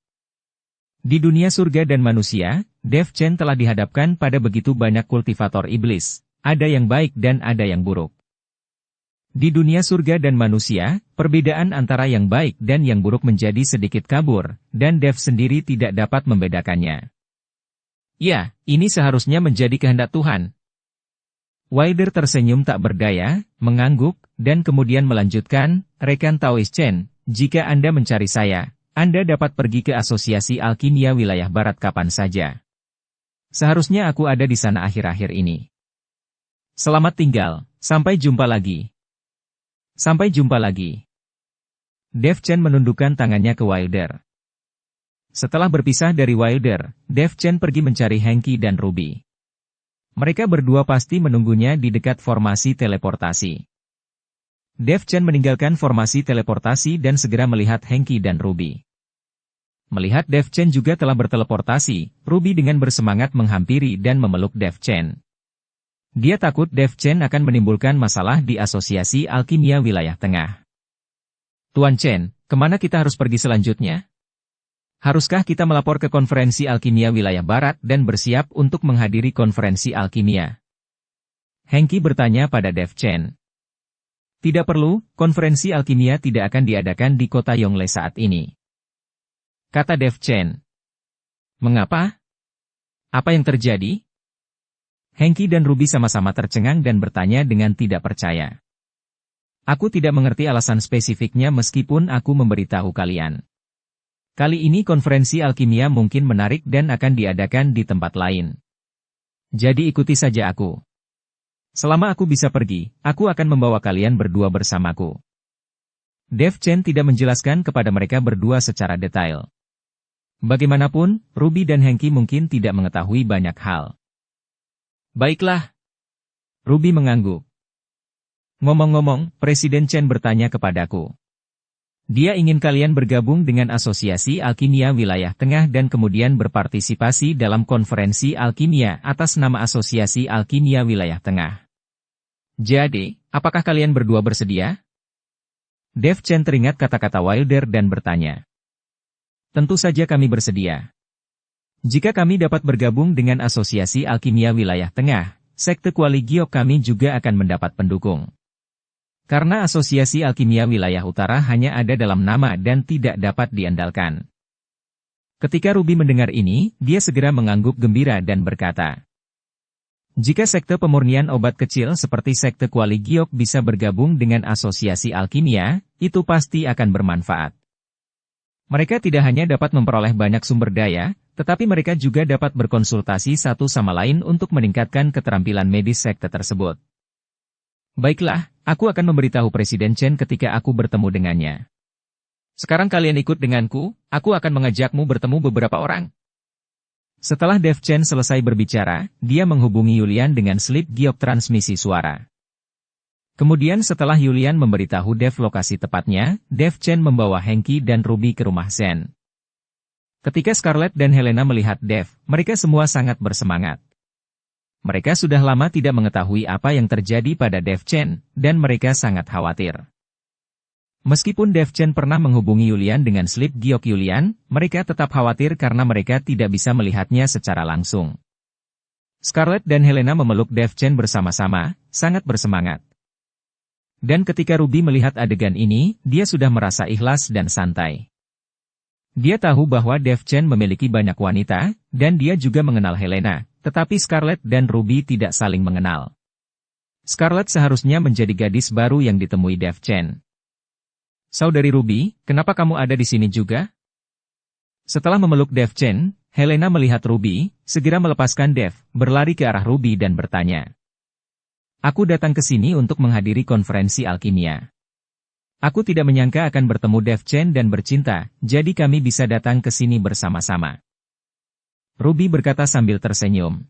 Di dunia surga dan manusia, Dev Chen telah dihadapkan pada begitu banyak kultivator iblis, ada yang baik dan ada yang buruk. Di dunia surga dan manusia, perbedaan antara yang baik dan yang buruk menjadi sedikit kabur, dan Dev sendiri tidak dapat membedakannya. Ya, ini seharusnya menjadi kehendak Tuhan. Wilder tersenyum tak berdaya, mengangguk, dan kemudian melanjutkan, Rekan Taoist Chen, jika Anda mencari saya, Anda dapat pergi ke Asosiasi Alkimia Wilayah Barat kapan saja. Seharusnya aku ada di sana akhir-akhir ini. Selamat tinggal, sampai jumpa lagi. Sampai jumpa lagi. Dev Chen menundukkan tangannya ke Wilder. Setelah berpisah dari Wilder, Dev Chen pergi mencari Hengki dan Ruby. Mereka berdua pasti menunggunya di dekat formasi teleportasi. Dev Chen meninggalkan formasi teleportasi dan segera melihat Hengki dan Ruby. Melihat Dev Chen juga telah berteleportasi, Ruby dengan bersemangat menghampiri dan memeluk Dev Chen. Dia takut Dev Chen akan menimbulkan masalah di Asosiasi Alkimia Wilayah Tengah. Tuan Chen, kemana kita harus pergi selanjutnya? Haruskah kita melapor ke konferensi Alkimia Wilayah Barat dan bersiap untuk menghadiri konferensi Alkimia? Hengki bertanya pada Dev Chen. Tidak perlu, konferensi Alkimia tidak akan diadakan di kota Yongle saat ini. Kata Dev Chen. Mengapa? Apa yang terjadi? Hengki dan Ruby sama-sama tercengang dan bertanya dengan tidak percaya. Aku tidak mengerti alasan spesifiknya meskipun aku memberitahu kalian. Kali ini konferensi alkimia mungkin menarik dan akan diadakan di tempat lain. Jadi ikuti saja aku. Selama aku bisa pergi, aku akan membawa kalian berdua bersamaku. Dev Chen tidak menjelaskan kepada mereka berdua secara detail. Bagaimanapun, Ruby dan Hengki mungkin tidak mengetahui banyak hal. Baiklah. Ruby mengangguk. Ngomong-ngomong, Presiden Chen bertanya kepadaku. Dia ingin kalian bergabung dengan Asosiasi Alkimia Wilayah Tengah dan kemudian berpartisipasi dalam konferensi alkimia atas nama Asosiasi Alkimia Wilayah Tengah. Jadi, apakah kalian berdua bersedia? Dev Chen teringat kata-kata Wilder dan bertanya. Tentu saja kami bersedia. Jika kami dapat bergabung dengan Asosiasi Alkimia Wilayah Tengah, Sekte Kuali Giok kami juga akan mendapat pendukung. Karena Asosiasi Alkimia Wilayah Utara hanya ada dalam nama dan tidak dapat diandalkan. Ketika Ruby mendengar ini, dia segera mengangguk gembira dan berkata, jika sekte pemurnian obat kecil seperti Sekte Kuali Giok bisa bergabung dengan Asosiasi Alkimia, itu pasti akan bermanfaat. Mereka tidak hanya dapat memperoleh banyak sumber daya, tetapi mereka juga dapat berkonsultasi satu sama lain untuk meningkatkan keterampilan medis sekte tersebut. Baiklah, aku akan memberitahu Presiden Chen ketika aku bertemu dengannya. Sekarang kalian ikut denganku, aku akan mengajakmu bertemu beberapa orang. Setelah Dev Chen selesai berbicara, dia menghubungi Yulian dengan slip giok transmisi suara. Kemudian setelah Yulian memberitahu Dev lokasi tepatnya, Dev Chen membawa Hengki dan Ruby ke rumah Zen. Ketika Scarlett dan Helena melihat Dev, mereka semua sangat bersemangat. Mereka sudah lama tidak mengetahui apa yang terjadi pada Dev Chen, dan mereka sangat khawatir. Meskipun Dev Chen pernah menghubungi Yulian dengan slip giok Yulian, mereka tetap khawatir karena mereka tidak bisa melihatnya secara langsung. Scarlett dan Helena memeluk Dev Chen bersama-sama, sangat bersemangat. Dan ketika Ruby melihat adegan ini, dia sudah merasa ikhlas dan santai. Dia tahu bahwa Dev Chen memiliki banyak wanita, dan dia juga mengenal Helena, tetapi Scarlett dan Ruby tidak saling mengenal. Scarlett seharusnya menjadi gadis baru yang ditemui Dev Chen. Saudari Ruby, kenapa kamu ada di sini juga? Setelah memeluk Dev Chen, Helena melihat Ruby, segera melepaskan Dev, berlari ke arah Ruby dan bertanya. Aku datang ke sini untuk menghadiri konferensi alkimia. Aku tidak menyangka akan bertemu Dev Chen dan bercinta, jadi kami bisa datang ke sini bersama-sama. Ruby berkata sambil tersenyum.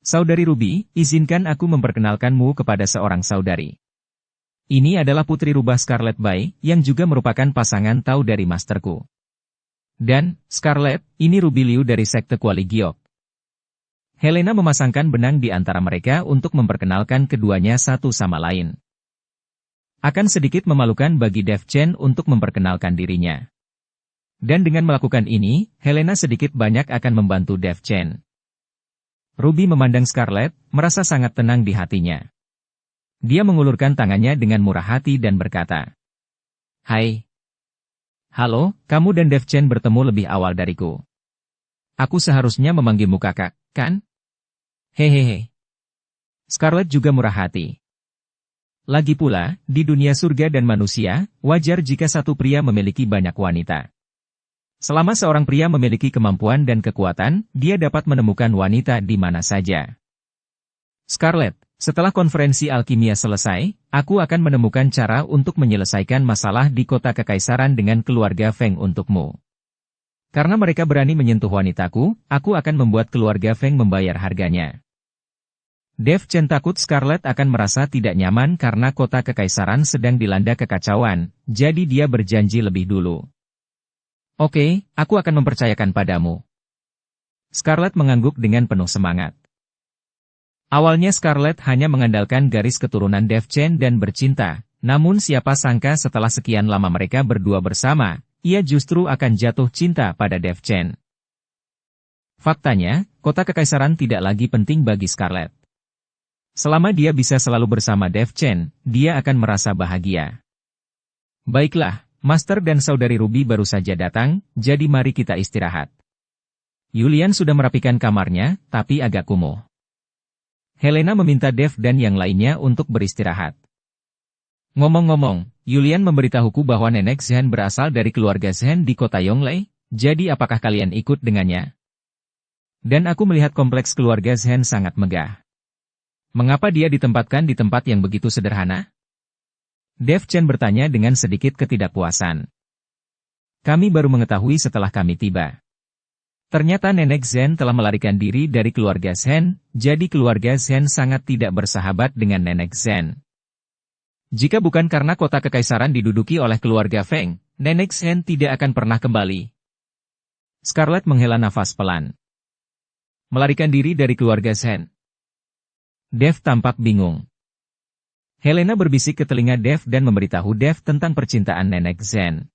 Saudari Ruby, izinkan aku memperkenalkanmu kepada seorang saudari. Ini adalah putri rubah Scarlett Bai, yang juga merupakan pasangan Tao dari masterku. Dan, Scarlett, ini Ruby Liu dari sekte Kuali Giok. Helena memasangkan benang di antara mereka untuk memperkenalkan keduanya satu sama lain. Akan sedikit memalukan bagi Dev Chen untuk memperkenalkan dirinya. Dan dengan melakukan ini, Helena sedikit banyak akan membantu Dev Chen. Ruby memandang Scarlett, merasa sangat tenang di hatinya. Dia mengulurkan tangannya dengan murah hati dan berkata, Hai. Halo, kamu dan Dev Chen bertemu lebih awal dariku. Aku seharusnya memanggilmu kakak, kan? Hehehe. Scarlett juga murah hati. Lagi pula, di dunia surga dan manusia, wajar jika satu pria memiliki banyak wanita. Selama seorang pria memiliki kemampuan dan kekuatan, dia dapat menemukan wanita di mana saja. Scarlett, setelah konferensi alkimia selesai, aku akan menemukan cara untuk menyelesaikan masalah di kota kekaisaran dengan keluarga Feng untukmu. Karena mereka berani menyentuh wanitaku, aku akan membuat keluarga Feng membayar harganya. Dev Chen takut Scarlett akan merasa tidak nyaman karena kota kekaisaran sedang dilanda kekacauan, jadi dia berjanji lebih dulu. Oke, aku akan mempercayakan padamu. Scarlett mengangguk dengan penuh semangat. Awalnya Scarlett hanya mengandalkan garis keturunan Dev Chen dan bercinta, namun siapa sangka setelah sekian lama mereka berdua bersama, ia justru akan jatuh cinta pada Dev Chen. Faktanya, kota kekaisaran tidak lagi penting bagi Scarlett. Selama dia bisa selalu bersama Dev Chen, dia akan merasa bahagia. Baiklah, Master dan Saudari Ruby baru saja datang, jadi mari kita istirahat. Yulian sudah merapikan kamarnya, tapi agak kumuh. Helena meminta Dev dan yang lainnya untuk beristirahat. Ngomong-ngomong, Yulian memberitahuku bahwa Nenek Zhen berasal dari keluarga Zhen di kota Yonglei, jadi apakah kalian ikut dengannya? Dan aku melihat kompleks keluarga Zhen sangat megah. Mengapa dia ditempatkan di tempat yang begitu sederhana? Dev Chen bertanya dengan sedikit ketidakpuasan. Kami baru mengetahui setelah kami tiba. Ternyata Nenek Zhen telah melarikan diri dari keluarga Zhen, jadi keluarga Zhen sangat tidak bersahabat dengan Nenek Zhen. Jika bukan karena kota kekaisaran diduduki oleh keluarga Feng, Nenek Zhen tidak akan pernah kembali. Scarlett menghela nafas pelan. Melarikan diri dari keluarga Zhen. Dev tampak bingung. Helena berbisik ke telinga Dev dan memberitahu Dev tentang percintaan Nenek Zhen.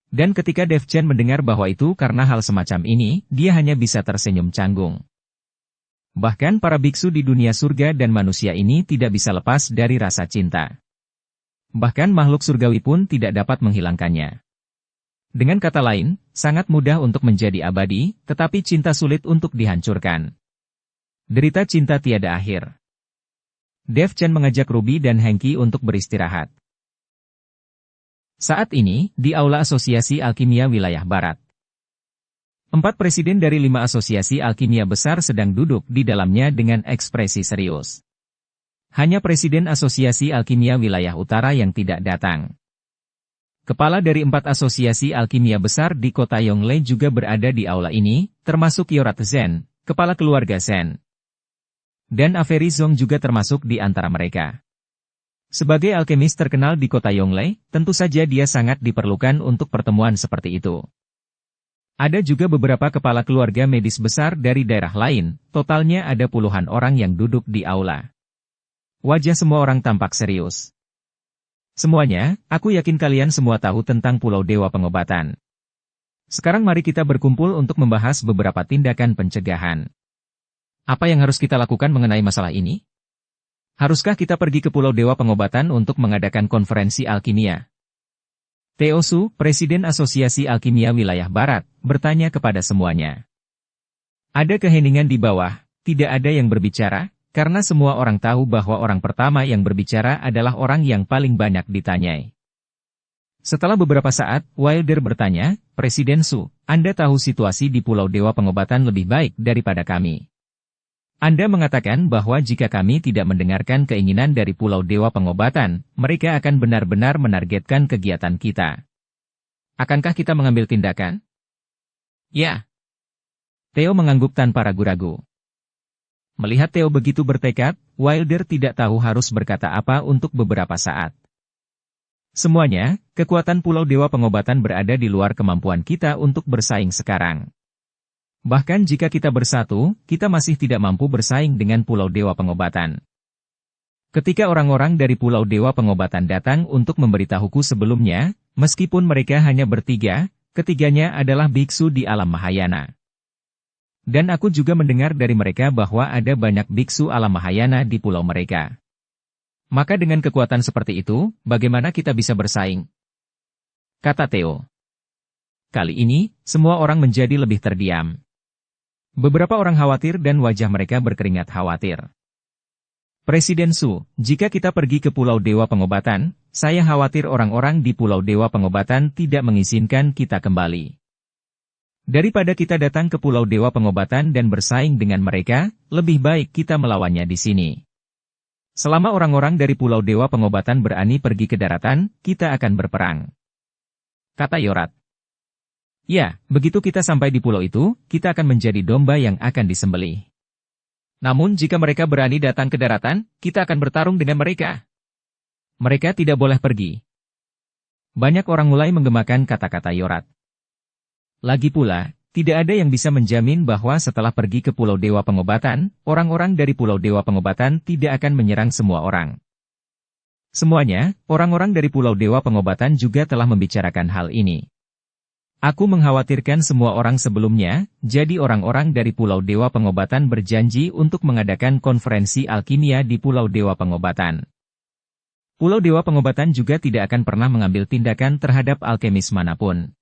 Dan ketika Dev Chen mendengar bahwa itu karena hal semacam ini, dia hanya bisa tersenyum canggung. Bahkan para biksu di dunia surga dan manusia ini tidak bisa lepas dari rasa cinta. Bahkan makhluk surgawi pun tidak dapat menghilangkannya. Dengan kata lain, sangat mudah untuk menjadi abadi, tetapi cinta sulit untuk dihancurkan. Derita cinta tiada akhir. Dev Chen mengajak Ruby dan Hengki untuk beristirahat. Saat ini, di Aula Asosiasi Alkimia Wilayah Barat. 4 presiden dari 5 asosiasi alkimia besar sedang duduk di dalamnya dengan ekspresi serius. Hanya Presiden Asosiasi Alkimia Wilayah Utara yang tidak datang. Kepala dari 4 asosiasi alkimia besar di kota Yongle juga berada di aula ini, termasuk Yorat Zen, kepala keluarga Zen. Dan Avery Zong juga termasuk di antara mereka. Sebagai alkemis terkenal di kota Yongle, tentu saja dia sangat diperlukan untuk pertemuan seperti itu. Ada juga beberapa kepala keluarga medis besar dari daerah lain, totalnya ada puluhan orang yang duduk di aula. Wajah semua orang tampak serius. Semuanya, aku yakin kalian semua tahu tentang Pulau Dewa Pengobatan. Sekarang mari kita berkumpul untuk membahas beberapa tindakan pencegahan. Apa yang harus kita lakukan mengenai masalah ini? Haruskah kita pergi ke Pulau Dewa Pengobatan untuk mengadakan konferensi alkimia? Theo Su, Presiden Asosiasi Alkimia Wilayah Barat, bertanya kepada semuanya. Ada keheningan di bawah, tidak ada yang berbicara, karena semua orang tahu bahwa orang pertama yang berbicara adalah orang yang paling banyak ditanyai. Setelah beberapa saat, Wilder bertanya, Presiden Su, Anda tahu situasi di Pulau Dewa Pengobatan lebih baik daripada kami. Anda mengatakan bahwa jika kami tidak mendengarkan keinginan dari Pulau Dewa Pengobatan, mereka akan benar-benar menargetkan kegiatan kita. Akankah kita mengambil tindakan? Ya. Theo mengangguk tanpa ragu-ragu. Melihat Theo begitu bertekad, Wilder tidak tahu harus berkata apa untuk beberapa saat. Semuanya, kekuatan Pulau Dewa Pengobatan berada di luar kemampuan kita untuk bersaing sekarang. Bahkan jika kita bersatu, kita masih tidak mampu bersaing dengan Pulau Dewa Pengobatan. Ketika orang-orang dari Pulau Dewa Pengobatan datang untuk memberitahuku sebelumnya, meskipun mereka hanya bertiga, ketiganya adalah biksu di alam Mahayana. Dan aku juga mendengar dari mereka bahwa ada banyak biksu alam Mahayana di pulau mereka. Maka dengan kekuatan seperti itu, bagaimana kita bisa bersaing? Kata Theo. Kali ini, semua orang menjadi lebih terdiam. Beberapa orang khawatir dan wajah mereka berkeringat khawatir. Presiden Su, jika kita pergi ke Pulau Dewa Pengobatan, saya khawatir orang-orang di Pulau Dewa Pengobatan tidak mengizinkan kita kembali. Daripada kita datang ke Pulau Dewa Pengobatan dan bersaing dengan mereka, lebih baik kita melawannya di sini. Selama orang-orang dari Pulau Dewa Pengobatan berani pergi ke daratan, kita akan berperang. Kata Yorat. Ya, begitu kita sampai di pulau itu, kita akan menjadi domba yang akan disembelih. Namun jika mereka berani datang ke daratan, kita akan bertarung dengan mereka. Mereka tidak boleh pergi. Banyak orang mulai menggemakan kata-kata Yorat. Lagi pula, tidak ada yang bisa menjamin bahwa setelah pergi ke Pulau Dewa Pengobatan, orang-orang dari Pulau Dewa Pengobatan tidak akan menyerang semua orang. Semuanya, orang-orang dari Pulau Dewa Pengobatan juga telah membicarakan hal ini. Aku mengkhawatirkan semua orang sebelumnya, jadi orang-orang dari Pulau Dewa Pengobatan berjanji untuk mengadakan konferensi alkimia di Pulau Dewa Pengobatan. Pulau Dewa Pengobatan juga tidak akan pernah mengambil tindakan terhadap alkemis manapun.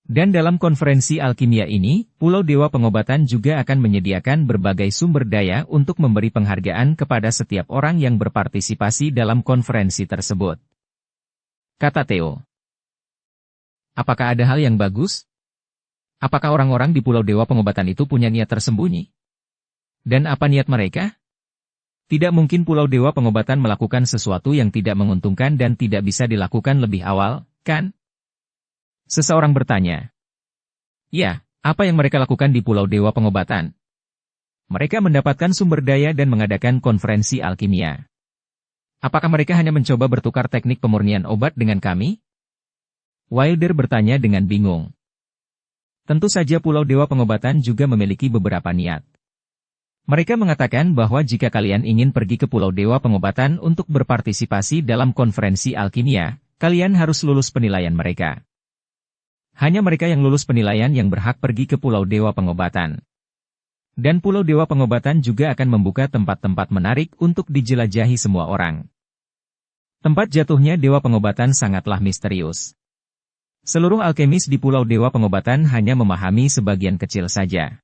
Dan dalam konferensi alkimia ini, Pulau Dewa Pengobatan juga akan menyediakan berbagai sumber daya untuk memberi penghargaan kepada setiap orang yang berpartisipasi dalam konferensi tersebut. Kata Theo. Apakah ada hal yang bagus? Apakah orang-orang di Pulau Dewa Pengobatan itu punya niat tersembunyi? Dan apa niat mereka? Tidak mungkin Pulau Dewa Pengobatan melakukan sesuatu yang tidak menguntungkan dan tidak bisa dilakukan lebih awal, kan? Seseorang bertanya. Ya, apa yang mereka lakukan di Pulau Dewa Pengobatan? Mereka mendapatkan sumber daya dan mengadakan konferensi alkimia. Apakah mereka hanya mencoba bertukar teknik pemurnian obat dengan kami? Wilder bertanya dengan bingung. Tentu saja Pulau Dewa Pengobatan juga memiliki beberapa niat. Mereka mengatakan bahwa jika kalian ingin pergi ke Pulau Dewa Pengobatan untuk berpartisipasi dalam konferensi alkimia, kalian harus lulus penilaian mereka. Hanya mereka yang lulus penilaian yang berhak pergi ke Pulau Dewa Pengobatan. Dan Pulau Dewa Pengobatan juga akan membuka tempat-tempat menarik untuk dijelajahi semua orang. Tempat jatuhnya Dewa Pengobatan sangatlah misterius. Seluruh alkemis di Pulau Dewa Pengobatan hanya memahami sebagian kecil saja.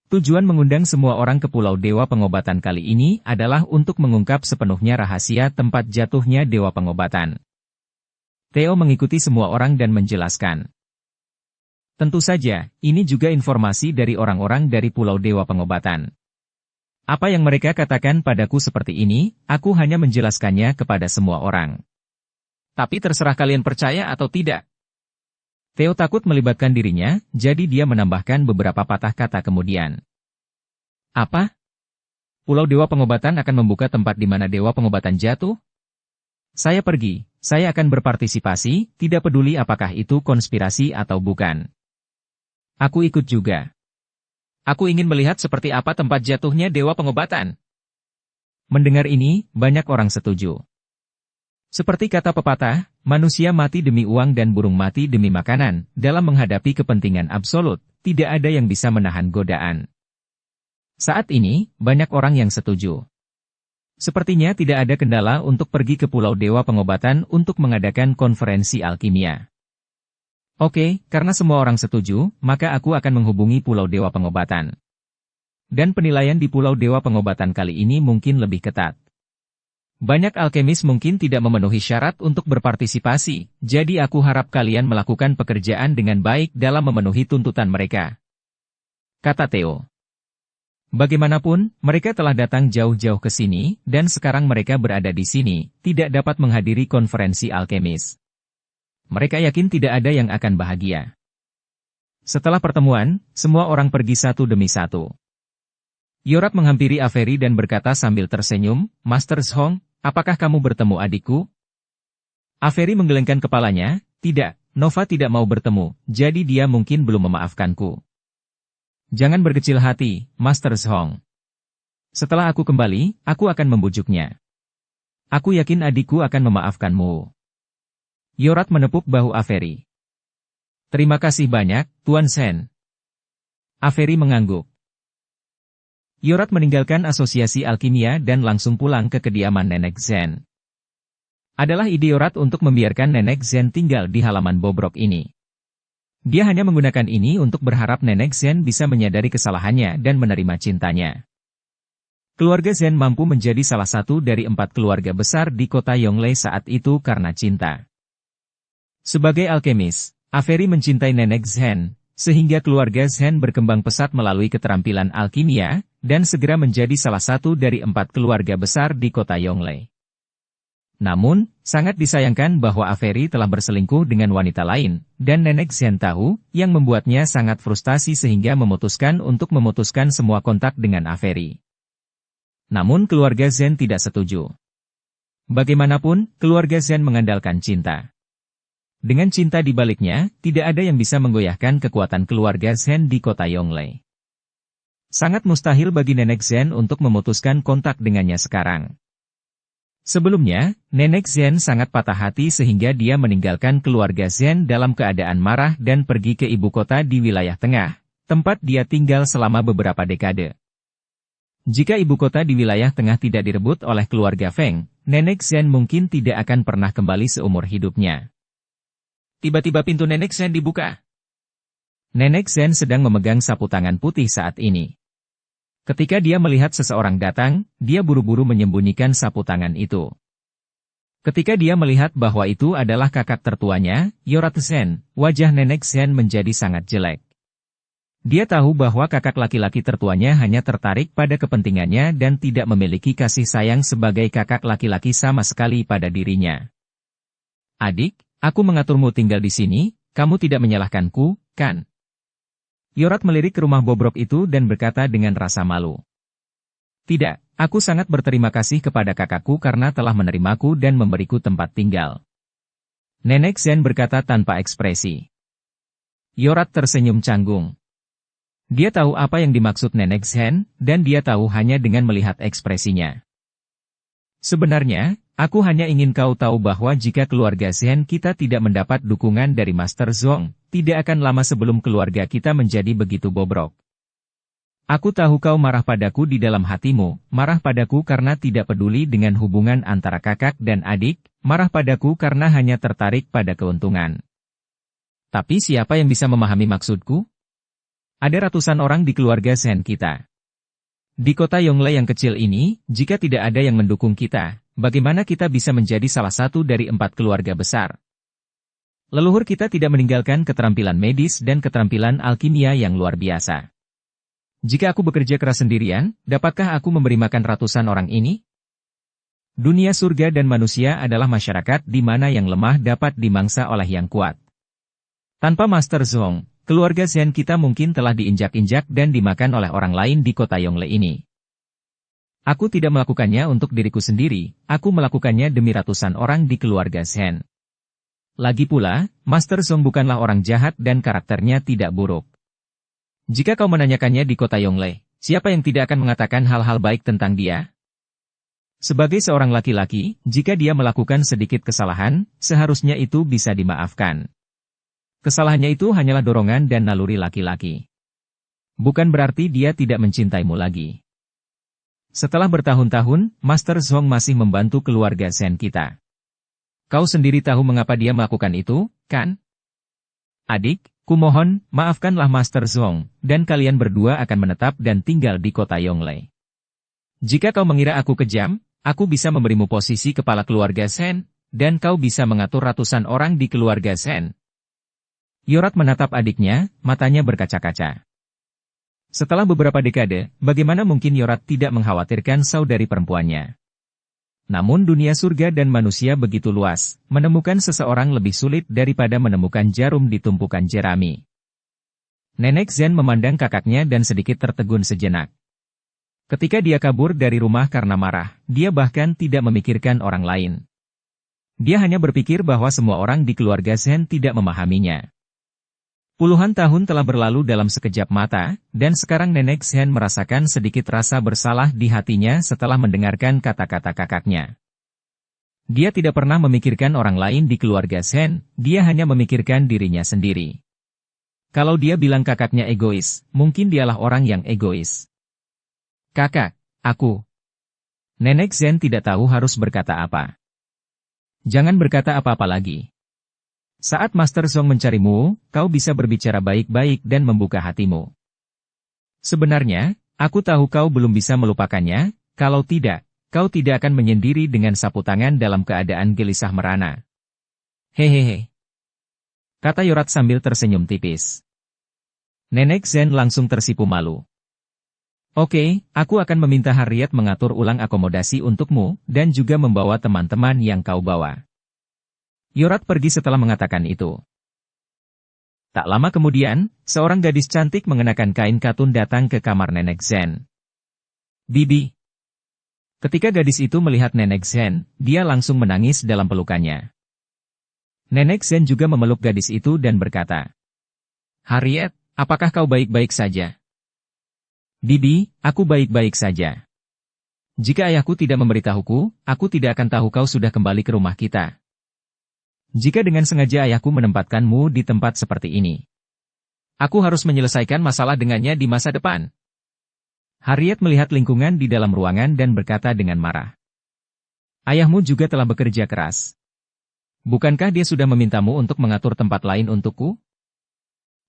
Tujuan mengundang semua orang ke Pulau Dewa Pengobatan kali ini adalah untuk mengungkap sepenuhnya rahasia tempat jatuhnya Dewa Pengobatan. Theo mengikuti semua orang dan menjelaskan. Tentu saja, ini juga informasi dari orang-orang dari Pulau Dewa Pengobatan. Apa yang mereka katakan padaku seperti ini, aku hanya menjelaskannya kepada semua orang. Tapi terserah kalian percaya atau tidak. Theo takut melibatkan dirinya, jadi dia menambahkan beberapa patah kata kemudian. Apa? Pulau Dewa Pengobatan akan membuka tempat di mana Dewa Pengobatan jatuh? Saya pergi, saya akan berpartisipasi, tidak peduli apakah itu konspirasi atau bukan. Aku ikut juga. Aku ingin melihat seperti apa tempat jatuhnya Dewa Pengobatan. Mendengar ini, banyak orang setuju. Seperti kata pepatah, manusia mati demi uang dan burung mati demi makanan, dalam menghadapi kepentingan absolut, tidak ada yang bisa menahan godaan. Saat ini, banyak orang yang setuju. Sepertinya tidak ada kendala untuk pergi ke Pulau Dewa Pengobatan untuk mengadakan konferensi alkimia. Oke, karena semua orang setuju, maka aku akan menghubungi Pulau Dewa Pengobatan. Dan penilaian di Pulau Dewa Pengobatan kali ini mungkin lebih ketat. Banyak alkemis mungkin tidak memenuhi syarat untuk berpartisipasi, jadi aku harap kalian melakukan pekerjaan dengan baik dalam memenuhi tuntutan mereka. Kata Theo. Bagaimanapun, mereka telah datang jauh-jauh ke sini, dan sekarang mereka berada di sini, tidak dapat menghadiri konferensi alkemis. Mereka yakin tidak ada yang akan bahagia. Setelah pertemuan, semua orang pergi satu demi satu. Yorat menghampiri Avery dan berkata sambil tersenyum, Master Zhong, apakah kamu bertemu adikku? Avery menggelengkan kepalanya, tidak, Nova tidak mau bertemu, jadi dia mungkin belum memaafkanku. Jangan berkecil hati, Master Zhong. Setelah aku kembali, aku akan membujuknya. Aku yakin adikku akan memaafkanmu. Yorat menepuk bahu Avery. Terima kasih banyak, Tuan Sen. Avery mengangguk. Yorat meninggalkan asosiasi alkimia dan langsung pulang ke kediaman Nenek Zen. Adalah ide Yorat untuk membiarkan Nenek Zen tinggal di halaman bobrok ini. Dia hanya menggunakan ini untuk berharap Nenek Zen bisa menyadari kesalahannya dan menerima cintanya. Keluarga Zen mampu menjadi salah satu dari 4 keluarga besar di kota Yonglei saat itu karena cinta. Sebagai alkemis, Avery mencintai Nenek Zen, sehingga keluarga Zen berkembang pesat melalui keterampilan alkimia, dan segera menjadi salah satu dari 4 keluarga besar di kota Yonglei. Namun, sangat disayangkan bahwa Avery telah berselingkuh dengan wanita lain, dan Nenek Zen tahu, yang membuatnya sangat frustasi sehingga memutuskan untuk memutuskan semua kontak dengan Avery. Namun keluarga Zen tidak setuju. Bagaimanapun, keluarga Zen mengandalkan cinta. Dengan cinta di baliknya, tidak ada yang bisa menggoyahkan kekuatan keluarga Zen di kota Yonglei. Sangat mustahil bagi Nenek Zen untuk memutuskan kontak dengannya sekarang. Sebelumnya, Nenek Zen sangat patah hati sehingga dia meninggalkan keluarga Zen dalam keadaan marah dan pergi ke ibu kota di wilayah tengah, tempat dia tinggal selama beberapa dekade. Jika ibu kota di wilayah tengah tidak direbut oleh keluarga Feng, Nenek Zen mungkin tidak akan pernah kembali seumur hidupnya. Tiba-tiba pintu Nenek Zen dibuka. Nenek Zen sedang memegang sapu tangan putih saat ini. Ketika dia melihat seseorang datang, dia buru-buru menyembunyikan sapu tangan itu. Ketika dia melihat bahwa itu adalah kakak tertuanya, Yorat Zen, wajah Nenek Zen menjadi sangat jelek. Dia tahu bahwa kakak laki-laki tertuanya hanya tertarik pada kepentingannya dan tidak memiliki kasih sayang sebagai kakak laki-laki sama sekali pada dirinya. Adik, aku mengaturmu tinggal di sini, kamu tidak menyalahkanku, kan? Yorat melirik ke rumah bobrok itu dan berkata dengan rasa malu. Tidak, aku sangat berterima kasih kepada kakakku karena telah menerimaku dan memberiku tempat tinggal. Nenek Zen berkata tanpa ekspresi. Yorat tersenyum canggung. Dia tahu apa yang dimaksud Nenek Zen, dan dia tahu hanya dengan melihat ekspresinya. Sebenarnya, aku hanya ingin kau tahu bahwa jika keluarga Zen kita tidak mendapat dukungan dari Master Zhong, tidak akan lama sebelum keluarga kita menjadi begitu bobrok. Aku tahu kau marah padaku di dalam hatimu, marah padaku karena tidak peduli dengan hubungan antara kakak dan adik, marah padaku karena hanya tertarik pada keuntungan. Tapi siapa yang bisa memahami maksudku? Ada ratusan orang di keluarga Zen kita. Di kota Yonglei yang kecil ini, jika tidak ada yang mendukung kita, bagaimana kita bisa menjadi salah satu dari 4 keluarga besar? Leluhur kita tidak meninggalkan keterampilan medis dan keterampilan alkimia yang luar biasa. Jika aku bekerja keras sendirian, dapatkah aku memberi makan ratusan orang ini? Dunia surga dan manusia adalah masyarakat di mana yang lemah dapat dimangsa oleh yang kuat. Tanpa Master Zhong, keluarga Zen kita mungkin telah diinjak-injak dan dimakan oleh orang lain di kota Yongle ini. Aku tidak melakukannya untuk diriku sendiri, aku melakukannya demi ratusan orang di keluarga Zen. Lagi pula, Master Zhong bukanlah orang jahat dan karakternya tidak buruk. Jika kau menanyakannya di kota Yongle, siapa yang tidak akan mengatakan hal-hal baik tentang dia? Sebagai seorang laki-laki, jika dia melakukan sedikit kesalahan, seharusnya itu bisa dimaafkan. Kesalahannya itu hanyalah dorongan dan naluri laki-laki. Bukan berarti dia tidak mencintaimu lagi. Setelah bertahun-tahun, Master Zhong masih membantu keluarga Zen kita. Kau sendiri tahu mengapa dia melakukan itu, kan? Adik, kumohon, maafkanlah Master Zhong, dan kalian berdua akan menetap dan tinggal di kota Yongle. Jika kau mengira aku kejam, aku bisa memberimu posisi kepala keluarga Zen, dan kau bisa mengatur ratusan orang di keluarga Zen. Yorat menatap adiknya, matanya berkaca-kaca. Setelah beberapa dekade, bagaimana mungkin Yorat tidak mengkhawatirkan saudari perempuannya? Namun dunia surga dan manusia begitu luas, menemukan seseorang lebih sulit daripada menemukan jarum di tumpukan jerami. Nenek Zen memandang kakaknya dan sedikit tertegun sejenak. Ketika dia kabur dari rumah karena marah, dia bahkan tidak memikirkan orang lain. Dia hanya berpikir bahwa semua orang di keluarga Zen tidak memahaminya. Puluhan tahun telah berlalu dalam sekejap mata, dan sekarang Nenek Zen merasakan sedikit rasa bersalah di hatinya setelah mendengarkan kata-kata kakaknya. Dia tidak pernah memikirkan orang lain di keluarga Zen, dia hanya memikirkan dirinya sendiri. Kalau dia bilang kakaknya egois, mungkin dialah orang yang egois. Kakak, aku. Nenek Zen tidak tahu harus berkata apa. Jangan berkata apa-apa lagi. Saat Master Zhong mencarimu, kau bisa berbicara baik-baik dan membuka hatimu. Sebenarnya, aku tahu kau belum bisa melupakannya, kalau tidak, kau tidak akan menyendiri dengan sapu tangan dalam keadaan gelisah merana. Hehehe. Kata Yorat sambil tersenyum tipis. Nenek Zen langsung tersipu malu. Oke, aku akan meminta Harriet mengatur ulang akomodasi untukmu, dan juga membawa teman-teman yang kau bawa. Yorat pergi setelah mengatakan itu. Tak lama kemudian, seorang gadis cantik mengenakan kain katun datang ke kamar Nenek Zen. Bibi. Ketika gadis itu melihat Nenek Zen, dia langsung menangis dalam pelukannya. Nenek Zen juga memeluk gadis itu dan berkata, Harriet, apakah kau baik-baik saja? Bibi, aku baik-baik saja. Jika ayahku tidak memberitahuku, aku tidak akan tahu kau sudah kembali ke rumah kita. Jika dengan sengaja ayahku menempatkanmu di tempat seperti ini, aku harus menyelesaikan masalah dengannya di masa depan. Harriet melihat lingkungan di dalam ruangan dan berkata dengan marah. Ayahmu juga telah bekerja keras. Bukankah dia sudah memintamu untuk mengatur tempat lain untukku?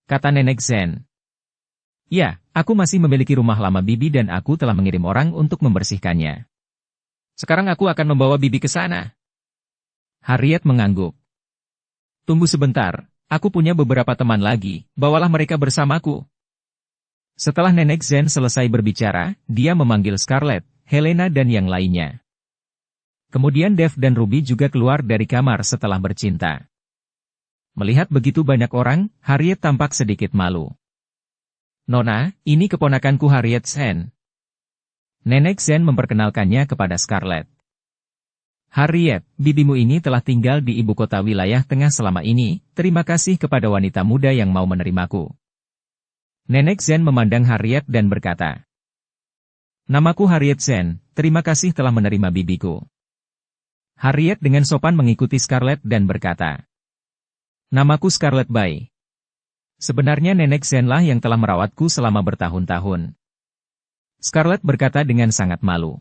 Kata Nenek Zen. Ya, aku masih memiliki rumah lama Bibi dan aku telah mengirim orang untuk membersihkannya. Sekarang aku akan membawa Bibi ke sana. Harriet mengangguk. Tunggu sebentar, aku punya beberapa teman lagi, bawalah mereka bersamaku. Setelah Nenek Zen selesai berbicara, dia memanggil Scarlett, Helena dan yang lainnya. Kemudian Dev dan Ruby juga keluar dari kamar setelah bercinta. Melihat begitu banyak orang, Harriet tampak sedikit malu. Nona, ini keponakanku Harriet Zen. Nenek Zen memperkenalkannya kepada Scarlett. Harriet, bibimu ini telah tinggal di ibu kota wilayah tengah selama ini, terima kasih kepada wanita muda yang mau menerimaku. Nenek Zen memandang Harriet dan berkata, Namaku Harriet Zen, terima kasih telah menerima bibiku. Harriet dengan sopan mengikuti Scarlett dan berkata, Namaku Scarlett Bai. Sebenarnya Nenek Zenlah yang telah merawatku selama bertahun-tahun. Scarlett berkata dengan sangat malu.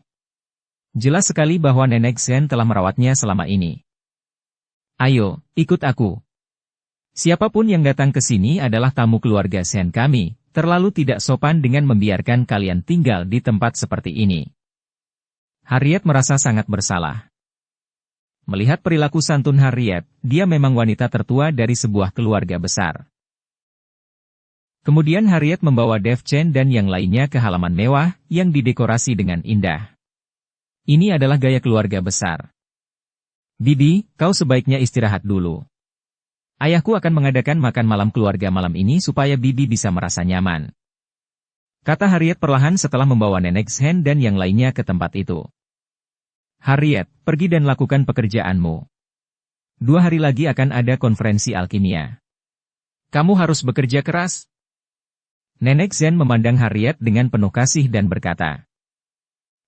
Jelas sekali bahwa Nenek Zen telah merawatnya selama ini. Ayo, ikut aku. Siapapun yang datang ke sini adalah tamu keluarga Zen kami, terlalu tidak sopan dengan membiarkan kalian tinggal di tempat seperti ini. Harriet merasa sangat bersalah. Melihat perilaku santun Harriet, dia memang wanita tertua dari sebuah keluarga besar. Kemudian Harriet membawa Dave Chen dan yang lainnya ke halaman mewah, yang didekorasi dengan indah. Ini adalah gaya keluarga besar. Bibi, kau sebaiknya istirahat dulu. Ayahku akan mengadakan makan malam keluarga malam ini supaya Bibi bisa merasa nyaman. Kata Harriet perlahan setelah membawa Nenek Zhen dan yang lainnya ke tempat itu. Harriet, pergi dan lakukan pekerjaanmu. 2 hari lagi akan ada konferensi alkimia. Kamu harus bekerja keras. Nenek Zhen memandang Harriet dengan penuh kasih dan berkata.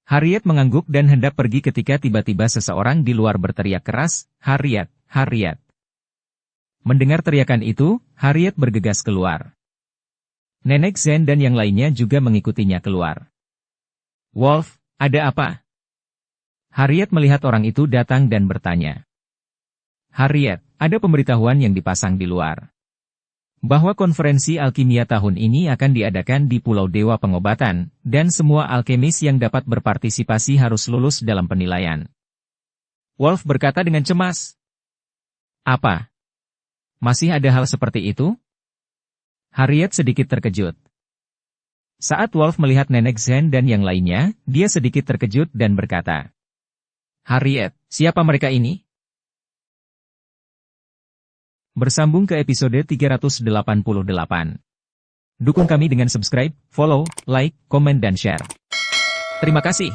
Harriet mengangguk dan hendak pergi ketika tiba-tiba seseorang di luar berteriak keras, Harriet, Harriet. Mendengar teriakan itu, Harriet bergegas keluar. Nenek Zhen dan yang lainnya juga mengikutinya keluar. Wolf, ada apa? Harriet melihat orang itu datang dan bertanya. Harriet, ada pemberitahuan yang dipasang di luar. Bahwa konferensi alkimia tahun ini akan diadakan di Pulau Dewa Pengobatan, dan semua alkemis yang dapat berpartisipasi harus lulus dalam penilaian. Wolf berkata dengan cemas. Apa? Masih ada hal seperti itu? Harriet sedikit terkejut. Saat Wolf melihat Nenek Zhen dan yang lainnya, dia sedikit terkejut dan berkata. Harriet, siapa mereka ini? Bersambung ke episode 388. Dukung kami dengan subscribe, follow, like, komen dan share. Terima kasih.